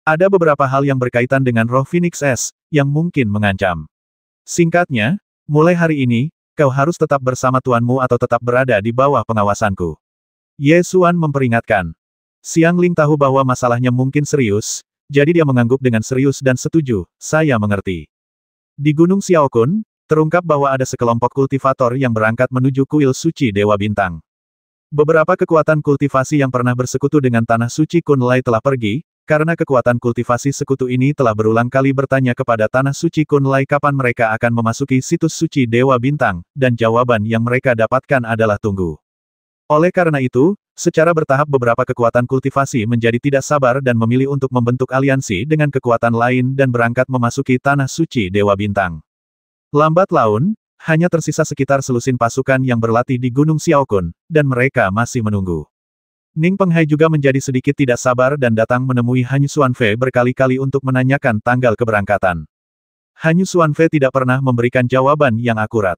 Ada beberapa hal yang berkaitan dengan roh Phoenix S, yang mungkin mengancam. Singkatnya, mulai hari ini, kau harus tetap bersama tuanmu atau tetap berada di bawah pengawasanku. Ye Xuan memperingatkan. Xiang Ling tahu bahwa masalahnya mungkin serius, jadi dia mengangguk dengan serius dan setuju, saya mengerti. Di Gunung Xiaokun, terungkap bahwa ada sekelompok kultivator yang berangkat menuju kuil suci Dewa Bintang. Beberapa kekuatan kultivasi yang pernah bersekutu dengan Tanah Suci Kunlai telah pergi, karena kekuatan kultivasi sekutu ini telah berulang kali bertanya kepada Tanah Suci Kunlai kapan mereka akan memasuki situs suci Dewa Bintang, dan jawaban yang mereka dapatkan adalah tunggu. Oleh karena itu, secara bertahap beberapa kekuatan kultivasi menjadi tidak sabar dan memilih untuk membentuk aliansi dengan kekuatan lain dan berangkat memasuki Tanah Suci Dewa Bintang. Lambat laun, hanya tersisa sekitar selusin pasukan yang berlatih di Gunung Xiaokun, dan mereka masih menunggu. Ning Penghai juga menjadi sedikit tidak sabar dan datang menemui Hanyu Xuanfei berkali-kali untuk menanyakan tanggal keberangkatan. Hanyu Xuanfei tidak pernah memberikan jawaban yang akurat.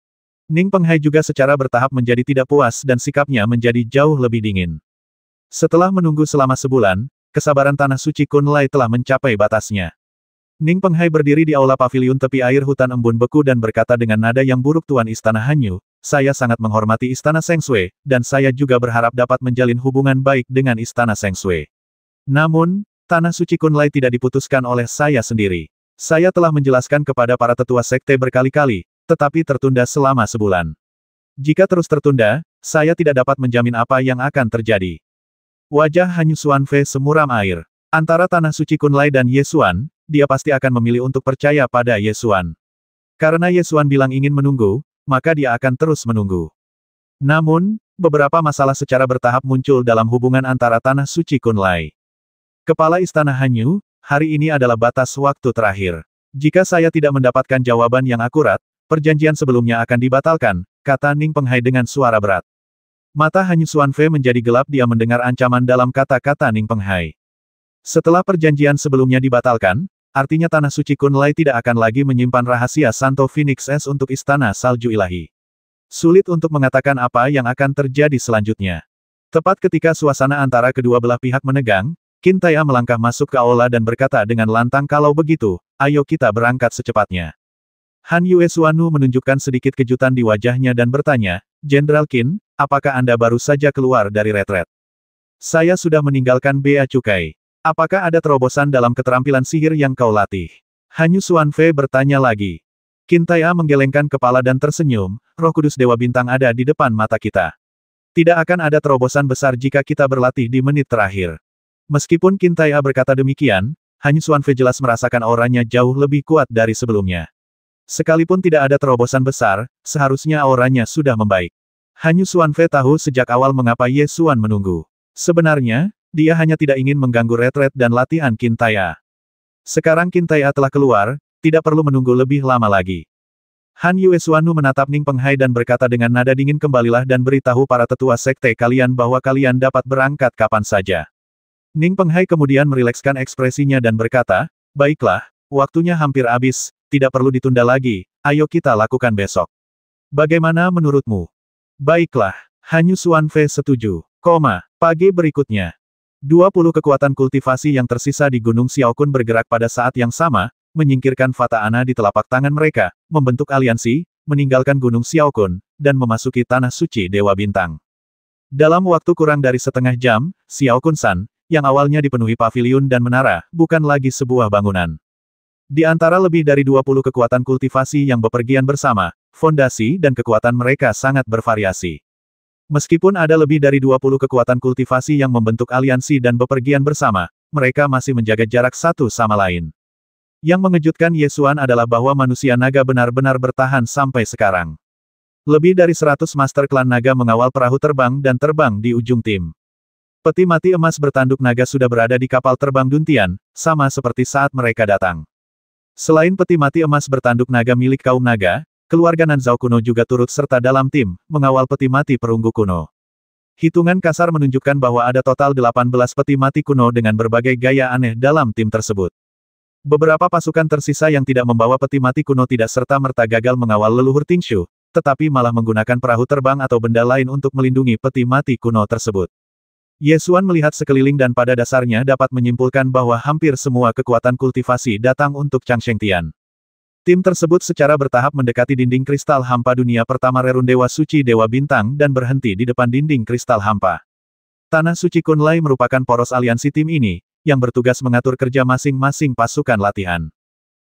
Ning Penghai juga secara bertahap menjadi tidak puas dan sikapnya menjadi jauh lebih dingin. Setelah menunggu selama sebulan, kesabaran Tanah Suci Kunlai telah mencapai batasnya. Ning Penghai berdiri di aula paviliun tepi air hutan embun beku dan berkata dengan nada yang buruk, Tuan Istana Hanyu, saya sangat menghormati Istana Sengsui, dan saya juga berharap dapat menjalin hubungan baik dengan Istana Sengsui. Namun, Tanah Suci Kunlai tidak diputuskan oleh saya sendiri. Saya telah menjelaskan kepada para tetua sekte berkali-kali, tetapi tertunda selama sebulan. Jika terus tertunda, saya tidak dapat menjamin apa yang akan terjadi. Wajah Hanyu Xuanfei semuram air. Antara Tanah Suci Kunlai dan Ye Xuan, dia pasti akan memilih untuk percaya pada Ye Xuan. Karena Ye Xuan bilang ingin menunggu, maka dia akan terus menunggu. Namun, beberapa masalah secara bertahap muncul dalam hubungan antara Tanah Suci Kunlai. Kepala Istana Hanyu, hari ini adalah batas waktu terakhir. Jika saya tidak mendapatkan jawaban yang akurat, perjanjian sebelumnya akan dibatalkan, kata Ning Penghai dengan suara berat. Mata Hanyu Xuanfei menjadi gelap, dia mendengar ancaman dalam kata-kata Ning Penghai. Setelah perjanjian sebelumnya dibatalkan, artinya Tanah Suci Kunlai tidak akan lagi menyimpan rahasia Santo Phoenix S untuk Istana Salju Ilahi. Sulit untuk mengatakan apa yang akan terjadi selanjutnya. Tepat ketika suasana antara kedua belah pihak menegang, Qin Tai'an melangkah masuk ke aula dan berkata dengan lantang, "Kalau begitu, ayo kita berangkat secepatnya." Han Yue Xuanwu menunjukkan sedikit kejutan di wajahnya dan bertanya, "Jenderal Qin, apakah Anda baru saja keluar dari retret?" "Saya sudah meninggalkan Bea Cukai. Apakah ada terobosan dalam keterampilan sihir yang kau latih?" Hanyu Xuanfei bertanya lagi. Qin Tai'an menggelengkan kepala dan tersenyum, Roh Kudus Dewa Bintang ada di depan mata kita. Tidak akan ada terobosan besar jika kita berlatih di menit terakhir. Meskipun Qin Tai'an berkata demikian, Hanyu Xuanfei jelas merasakan auranya jauh lebih kuat dari sebelumnya. Sekalipun tidak ada terobosan besar, seharusnya auranya sudah membaik. Hanyu Xuanfei tahu sejak awal mengapa Ye Xuan menunggu. Sebenarnya, dia hanya tidak ingin mengganggu retret dan latihan Qin Tai'an. Sekarang Qin Tai'an telah keluar, tidak perlu menunggu lebih lama lagi. Han Yue Xuanwu menatap Ning Penghai dan berkata dengan nada dingin, "Kembalilah dan beritahu para tetua sekte kalian bahwa kalian dapat berangkat kapan saja." Ning Penghai kemudian merilekskan ekspresinya dan berkata, "Baiklah, waktunya hampir habis, tidak perlu ditunda lagi, ayo kita lakukan besok. Bagaimana menurutmu?" "Baiklah." Hanyu Xuanfei setuju. Pagi berikutnya. 20 kekuatan kultivasi yang tersisa di Gunung Xiaokun bergerak pada saat yang sama, menyingkirkan Fata Ana di telapak tangan mereka, membentuk aliansi, meninggalkan Gunung Xiaokun, dan memasuki Tanah Suci Dewa Bintang. Dalam waktu kurang dari setengah jam, Xiaokun-san, yang awalnya dipenuhi paviliun dan menara, bukan lagi sebuah bangunan. Di antara lebih dari 20 kekuatan kultivasi yang bepergian bersama, fondasi dan kekuatan mereka sangat bervariasi. Meskipun ada lebih dari 20 kekuatan kultivasi yang membentuk aliansi dan bepergian bersama, mereka masih menjaga jarak satu sama lain. Yang mengejutkan Ye Xuan adalah bahwa manusia naga benar-benar bertahan sampai sekarang. Lebih dari 100 master klan naga mengawal perahu terbang dan terbang di ujung tim. Peti mati emas bertanduk naga sudah berada di kapal terbang Duntian, sama seperti saat mereka datang. Selain peti mati emas bertanduk naga milik kaum naga, keluarga Nanzhao kuno juga turut serta dalam tim, mengawal peti mati perunggu kuno. Hitungan kasar menunjukkan bahwa ada total 18 peti mati kuno dengan berbagai gaya aneh dalam tim tersebut. Beberapa pasukan tersisa yang tidak membawa peti mati kuno tidak serta-merta gagal mengawal leluhur Tingshu, tetapi malah menggunakan perahu terbang atau benda lain untuk melindungi peti mati kuno tersebut. Ye Xuan melihat sekeliling dan pada dasarnya dapat menyimpulkan bahwa hampir semua kekuatan kultivasi datang untuk Chang Shengtian. Tim tersebut secara bertahap mendekati dinding kristal hampa dunia pertama Rerun Dewa Suci Dewa Bintang dan berhenti di depan dinding kristal hampa. Tanah Suci Kunlai merupakan poros aliansi tim ini, yang bertugas mengatur kerja masing-masing pasukan latihan.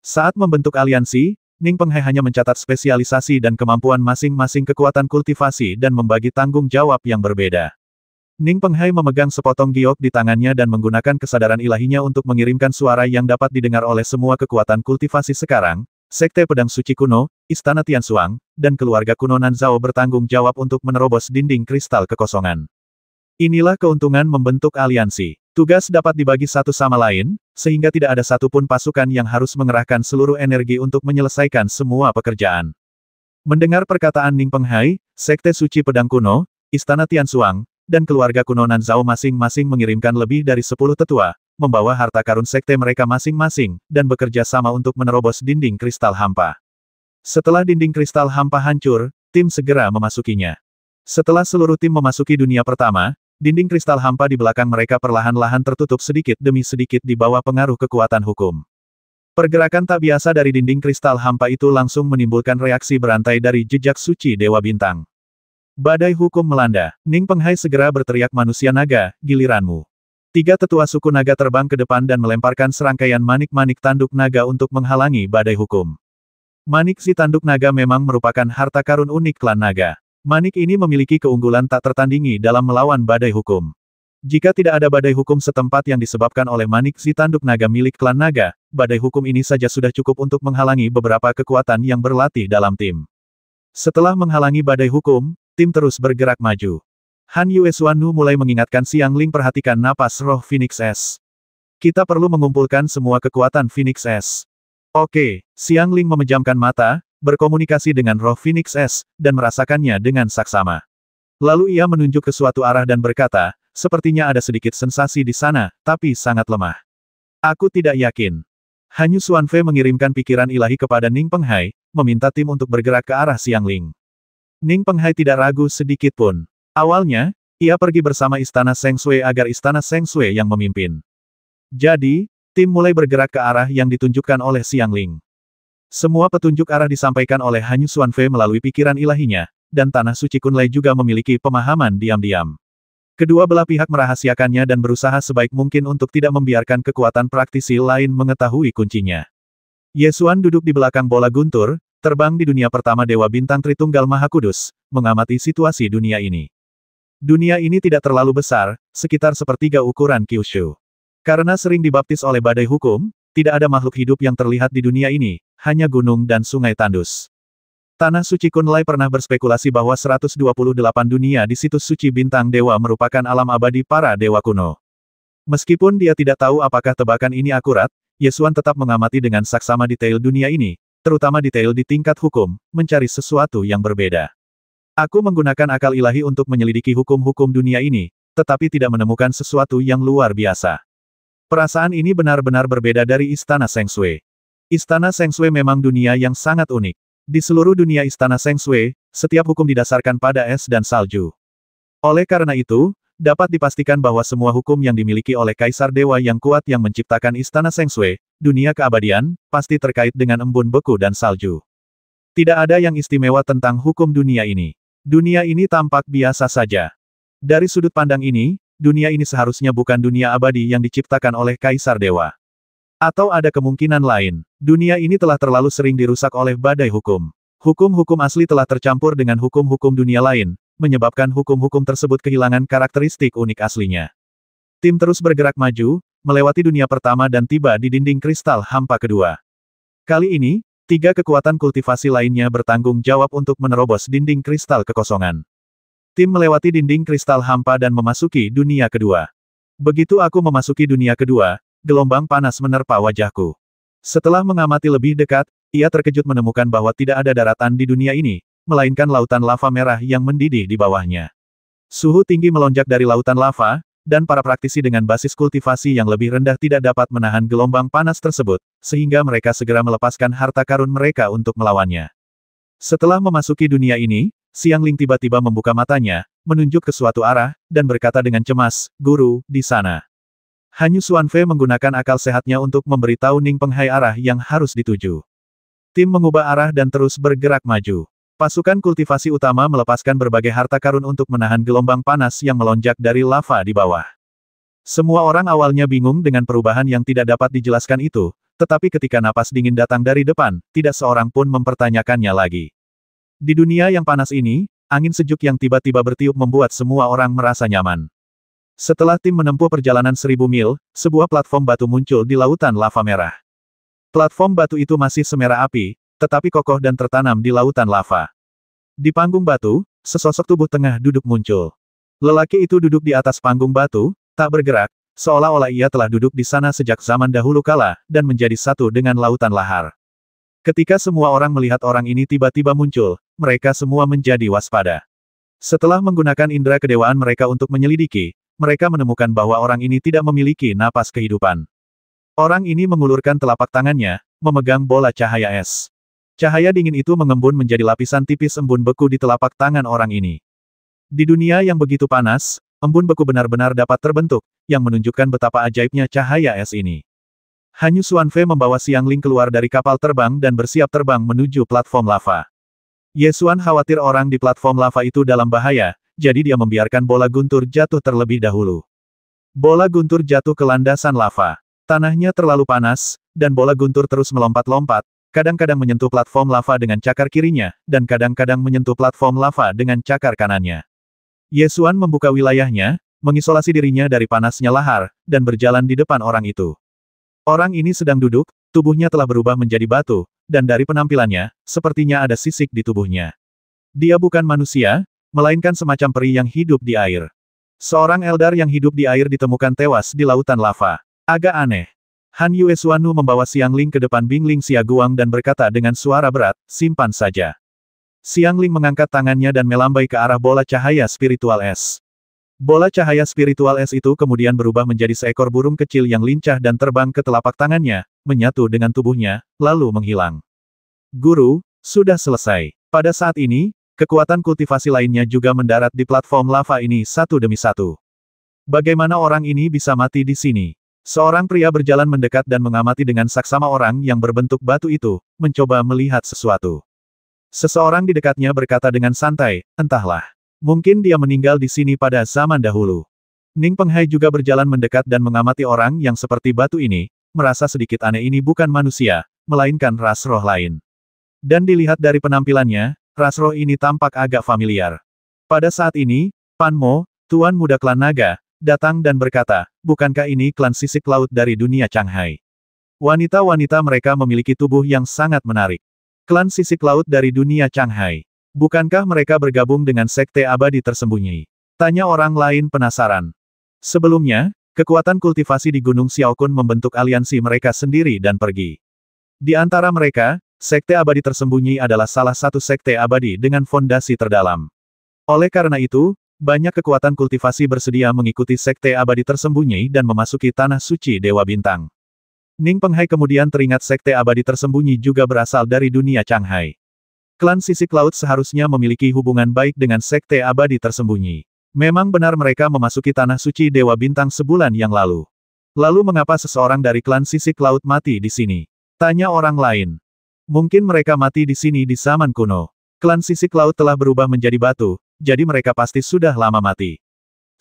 Saat membentuk aliansi, Ning Penghai hanya mencatat spesialisasi dan kemampuan masing-masing kekuatan kultivasi dan membagi tanggung jawab yang berbeda. Ning Penghai memegang sepotong giok di tangannya dan menggunakan kesadaran ilahinya untuk mengirimkan suara yang dapat didengar oleh semua kekuatan kultivasi sekarang. Sekte Pedang Suci Kuno, Istana Tianxuang, dan keluarga kuno Nanzhao bertanggung jawab untuk menerobos dinding kristal kekosongan. Inilah keuntungan membentuk aliansi. Tugas dapat dibagi satu sama lain, sehingga tidak ada satupun pasukan yang harus mengerahkan seluruh energi untuk menyelesaikan semua pekerjaan. Mendengar perkataan Ning Penghai, Sekte Suci Pedang Kuno, Istana Tianxuang, dan keluarga kuno Nanzhao masing-masing mengirimkan lebih dari 10 tetua, membawa harta karun sekte mereka masing-masing, dan bekerja sama untuk menerobos dinding kristal hampa. Setelah dinding kristal hampa hancur, tim segera memasukinya. Setelah seluruh tim memasuki dunia pertama, dinding kristal hampa di belakang mereka perlahan-lahan tertutup sedikit demi sedikit di bawah pengaruh kekuatan hukum. Pergerakan tak biasa dari dinding kristal hampa itu langsung menimbulkan reaksi berantai dari jejak suci Dewa Bintang. Badai hukum melanda. Ning Penghai segera berteriak, "Manusia naga, giliranmu." 3 tetua suku naga terbang ke depan dan melemparkan serangkaian manik-manik tanduk naga untuk menghalangi badai hukum. Manik si tanduk naga memang merupakan harta karun unik klan naga. Manik ini memiliki keunggulan tak tertandingi dalam melawan badai hukum. Jika tidak ada badai hukum setempat yang disebabkan oleh manik si tanduk naga milik klan naga, badai hukum ini saja sudah cukup untuk menghalangi beberapa kekuatan yang berlatih dalam tim. Setelah menghalangi badai hukum, tim terus bergerak maju. Han Yue Xuanwu mulai mengingatkan Xiang Ling, "Perhatikan napas roh Phoenix S. Kita perlu mengumpulkan semua kekuatan Phoenix S." "Oke." Xiang Ling memejamkan mata, berkomunikasi dengan roh Phoenix S, dan merasakannya dengan saksama. Lalu ia menunjuk ke suatu arah dan berkata, "Sepertinya ada sedikit sensasi di sana, tapi sangat lemah. Aku tidak yakin." Hanyu Xuanfei mengirimkan pikiran ilahi kepada Ning Penghai, meminta tim untuk bergerak ke arah Xiangling. Ning Penghai tidak ragu sedikit pun. Awalnya, ia pergi bersama Istana Seng Sui agar Istana Seng Sui yang memimpin. Jadi, tim mulai bergerak ke arah yang ditunjukkan oleh Xiangling. Semua petunjuk arah disampaikan oleh Hanyu Xuanfei melalui pikiran ilahinya, dan Tanah Suci Kunlai juga memiliki pemahaman diam-diam. Kedua belah pihak merahasiakannya dan berusaha sebaik mungkin untuk tidak membiarkan kekuatan praktisi lain mengetahui kuncinya. Ye Xuan duduk di belakang bola guntur, terbang di dunia pertama Dewa Bintang Tritunggal Maha Kudus, mengamati situasi dunia ini. Dunia ini tidak terlalu besar, sekitar sepertiga ukuran Kyushu. Karena sering dibaptis oleh badai hukum, tidak ada makhluk hidup yang terlihat di dunia ini, hanya gunung dan sungai tandus. Tanah Suci Kunlai pernah berspekulasi bahwa 128 dunia di situs suci bintang dewa merupakan alam abadi para dewa kuno. Meskipun dia tidak tahu apakah tebakan ini akurat, Ye Xuan tetap mengamati dengan saksama detail dunia ini, terutama detail di tingkat hukum, mencari sesuatu yang berbeda. Aku menggunakan akal ilahi untuk menyelidiki hukum-hukum dunia ini, tetapi tidak menemukan sesuatu yang luar biasa. Perasaan ini benar-benar berbeda dari Istana Seng Sui. Istana Seng Sui memang dunia yang sangat unik. Di seluruh dunia Istana Seng Sui, setiap hukum didasarkan pada es dan salju. Oleh karena itu, dapat dipastikan bahwa semua hukum yang dimiliki oleh Kaisar Dewa yang kuat yang menciptakan Istana Seng Sui, dunia keabadian, pasti terkait dengan embun beku dan salju. Tidak ada yang istimewa tentang hukum dunia ini. Dunia ini tampak biasa saja. Dari sudut pandang ini, dunia ini seharusnya bukan dunia abadi yang diciptakan oleh Kaisar Dewa. Atau ada kemungkinan lain, dunia ini telah terlalu sering dirusak oleh badai hukum. Hukum-hukum asli telah tercampur dengan hukum-hukum dunia lain, menyebabkan hukum-hukum tersebut kehilangan karakteristik unik aslinya. Tim terus bergerak maju, melewati dunia pertama dan tiba di dinding kristal hampa kedua. Kali ini, 3 kekuatan kultivasi lainnya bertanggung jawab untuk menerobos dinding kristal kekosongan. Tim melewati dinding kristal hampa dan memasuki dunia kedua. Begitu aku memasuki dunia kedua, gelombang panas menerpa wajahku. Setelah mengamati lebih dekat, ia terkejut menemukan bahwa tidak ada daratan di dunia ini, melainkan lautan lava merah yang mendidih di bawahnya. Suhu tinggi melonjak dari lautan lava, dan para praktisi dengan basis kultivasi yang lebih rendah tidak dapat menahan gelombang panas tersebut, sehingga mereka segera melepaskan harta karun mereka untuk melawannya. Setelah memasuki dunia ini, Xiangling tiba-tiba membuka matanya, menunjuk ke suatu arah, dan berkata dengan cemas, "Guru, di sana." Hanyu Xuanfei menggunakan akal sehatnya untuk memberitahu Ning Penghai arah yang harus dituju. Tim mengubah arah dan terus bergerak maju. Pasukan kultivasi utama melepaskan berbagai harta karun untuk menahan gelombang panas yang melonjak dari lava di bawah. Semua orang awalnya bingung dengan perubahan yang tidak dapat dijelaskan itu, tetapi ketika napas dingin datang dari depan, tidak seorang pun mempertanyakannya lagi. Di dunia yang panas ini, angin sejuk yang tiba-tiba bertiup membuat semua orang merasa nyaman. Setelah tim menempuh perjalanan 1000 mil, sebuah platform batu muncul di lautan lava merah. Platform batu itu masih semerah api, tetapi kokoh dan tertanam di lautan lava. Di panggung batu, sesosok tubuh tengah duduk muncul. Lelaki itu duduk di atas panggung batu, tak bergerak, seolah-olah ia telah duduk di sana sejak zaman dahulu kala, dan menjadi satu dengan lautan lahar. Ketika semua orang melihat orang ini tiba-tiba muncul, mereka semua menjadi waspada. Setelah menggunakan indera kedewaan mereka untuk menyelidiki, mereka menemukan bahwa orang ini tidak memiliki napas kehidupan. Orang ini mengulurkan telapak tangannya, memegang bola cahaya es. Cahaya dingin itu mengembun menjadi lapisan tipis embun beku di telapak tangan orang ini. Di dunia yang begitu panas, embun beku benar-benar dapat terbentuk, yang menunjukkan betapa ajaibnya cahaya es ini. Hanyu Xuanfei membawa Xiangling keluar dari kapal terbang dan bersiap terbang menuju platform lava. Ye Xuan khawatir orang di platform lava itu dalam bahaya, jadi dia membiarkan bola guntur jatuh terlebih dahulu. Bola guntur jatuh ke landasan lava. Tanahnya terlalu panas, dan bola guntur terus melompat-lompat, kadang-kadang menyentuh platform lava dengan cakar kirinya, dan kadang-kadang menyentuh platform lava dengan cakar kanannya. Ye Xuan membuka wilayahnya, mengisolasi dirinya dari panasnya lahar, dan berjalan di depan orang itu. Orang ini sedang duduk, tubuhnya telah berubah menjadi batu, dan dari penampilannya, sepertinya ada sisik di tubuhnya. Dia bukan manusia, melainkan semacam peri yang hidup di air. Seorang eldar yang hidup di air ditemukan tewas di lautan lava. Agak aneh. Han Yue Xuanu membawa Xiangling ke depan Bingling Xiaguang dan berkata dengan suara berat, "Simpan saja." Xiangling mengangkat tangannya dan melambai ke arah bola cahaya spiritual es. Bola cahaya spiritual es itu kemudian berubah menjadi seekor burung kecil yang lincah dan terbang ke telapak tangannya, menyatu dengan tubuhnya, lalu menghilang. Guru, sudah selesai. Pada saat ini, kekuatan kultivasi lainnya juga mendarat di platform lava ini satu demi satu. Bagaimana orang ini bisa mati di sini? Seorang pria berjalan mendekat dan mengamati dengan saksama orang yang berbentuk batu itu, mencoba melihat sesuatu. Seseorang di dekatnya berkata dengan santai, entahlah. Mungkin dia meninggal di sini pada zaman dahulu. Ning Penghai juga berjalan mendekat dan mengamati orang yang seperti batu ini, merasa sedikit aneh ini bukan manusia, melainkan ras roh lain. Dan dilihat dari penampilannya, ras roh ini tampak agak familiar. Pada saat ini, Pan Mo, tuan muda klan naga, datang dan berkata, bukankah ini klan sisik laut dari dunia Changhai? Wanita-wanita mereka memiliki tubuh yang sangat menarik. Klan sisik laut dari dunia Changhai. Bukankah mereka bergabung dengan sekte abadi tersembunyi? Tanya orang lain penasaran. Sebelumnya, kekuatan kultivasi di Gunung Xiaokun membentuk aliansi mereka sendiri dan pergi. Di antara mereka, sekte abadi tersembunyi adalah salah satu sekte abadi dengan fondasi terdalam. Oleh karena itu, banyak kekuatan kultivasi bersedia mengikuti sekte abadi tersembunyi dan memasuki tanah suci Dewa Bintang. Ning Penghai kemudian teringat sekte abadi tersembunyi juga berasal dari dunia Changhai. Klan sisik laut seharusnya memiliki hubungan baik dengan sekte abadi tersembunyi. Memang benar mereka memasuki tanah suci Dewa Bintang sebulan yang lalu. Lalu mengapa seseorang dari klan sisik laut mati di sini? Tanya orang lain. Mungkin mereka mati di sini di zaman kuno. Klan sisik laut telah berubah menjadi batu, jadi mereka pasti sudah lama mati.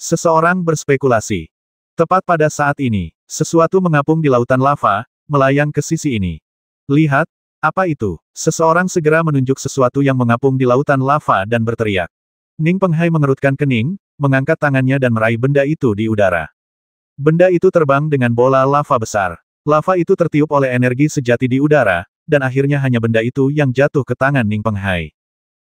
Seseorang berspekulasi. Tepat pada saat ini, sesuatu mengapung di lautan lava, melayang ke sisi ini. Lihat. Apa itu? Seseorang segera menunjuk sesuatu yang mengapung di lautan lava dan berteriak. Ning Penghai mengerutkan kening, mengangkat tangannya dan meraih benda itu di udara. Benda itu terbang dengan bola lava besar. Lava itu tertiup oleh energi sejati di udara, dan akhirnya hanya benda itu yang jatuh ke tangan Ning Penghai.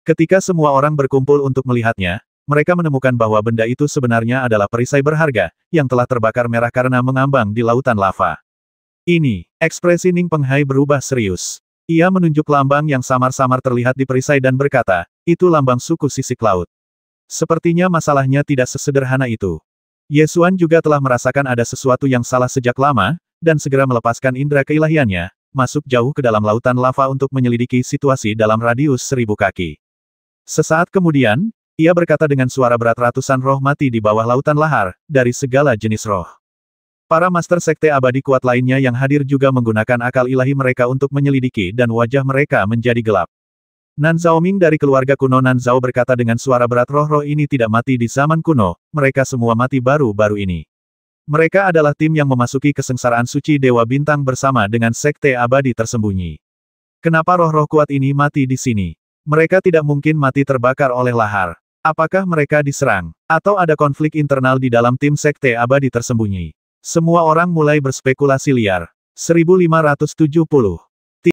Ketika semua orang berkumpul untuk melihatnya, mereka menemukan bahwa benda itu sebenarnya adalah perisai berharga, yang telah terbakar merah karena mengambang di lautan lava. Ini, ekspresi Ning Penghai berubah serius. Ia menunjuk lambang yang samar-samar terlihat di perisai dan berkata, itu lambang suku sisik laut. Sepertinya masalahnya tidak sesederhana itu. Yesuan juga telah merasakan ada sesuatu yang salah sejak lama, dan segera melepaskan indera keilahiannya, masuk jauh ke dalam lautan lava untuk menyelidiki situasi dalam radius 1000 kaki. Sesaat kemudian, ia berkata dengan suara berat ratusan roh mati di bawah lautan lahar, dari segala jenis roh. Para master sekte abadi kuat lainnya yang hadir juga menggunakan akal ilahi mereka untuk menyelidiki dan wajah mereka menjadi gelap. Nan Zaoming dari keluarga kuno Nan Zhao berkata dengan suara berat roh-roh ini tidak mati di zaman kuno, mereka semua mati baru-baru ini. Mereka adalah tim yang memasuki kesengsaraan suci Dewa Bintang bersama dengan sekte abadi tersembunyi. Kenapa roh-roh kuat ini mati di sini? Mereka tidak mungkin mati terbakar oleh lahar. Apakah mereka diserang? Atau ada konflik internal di dalam tim sekte abadi tersembunyi? Semua orang mulai berspekulasi liar. 1570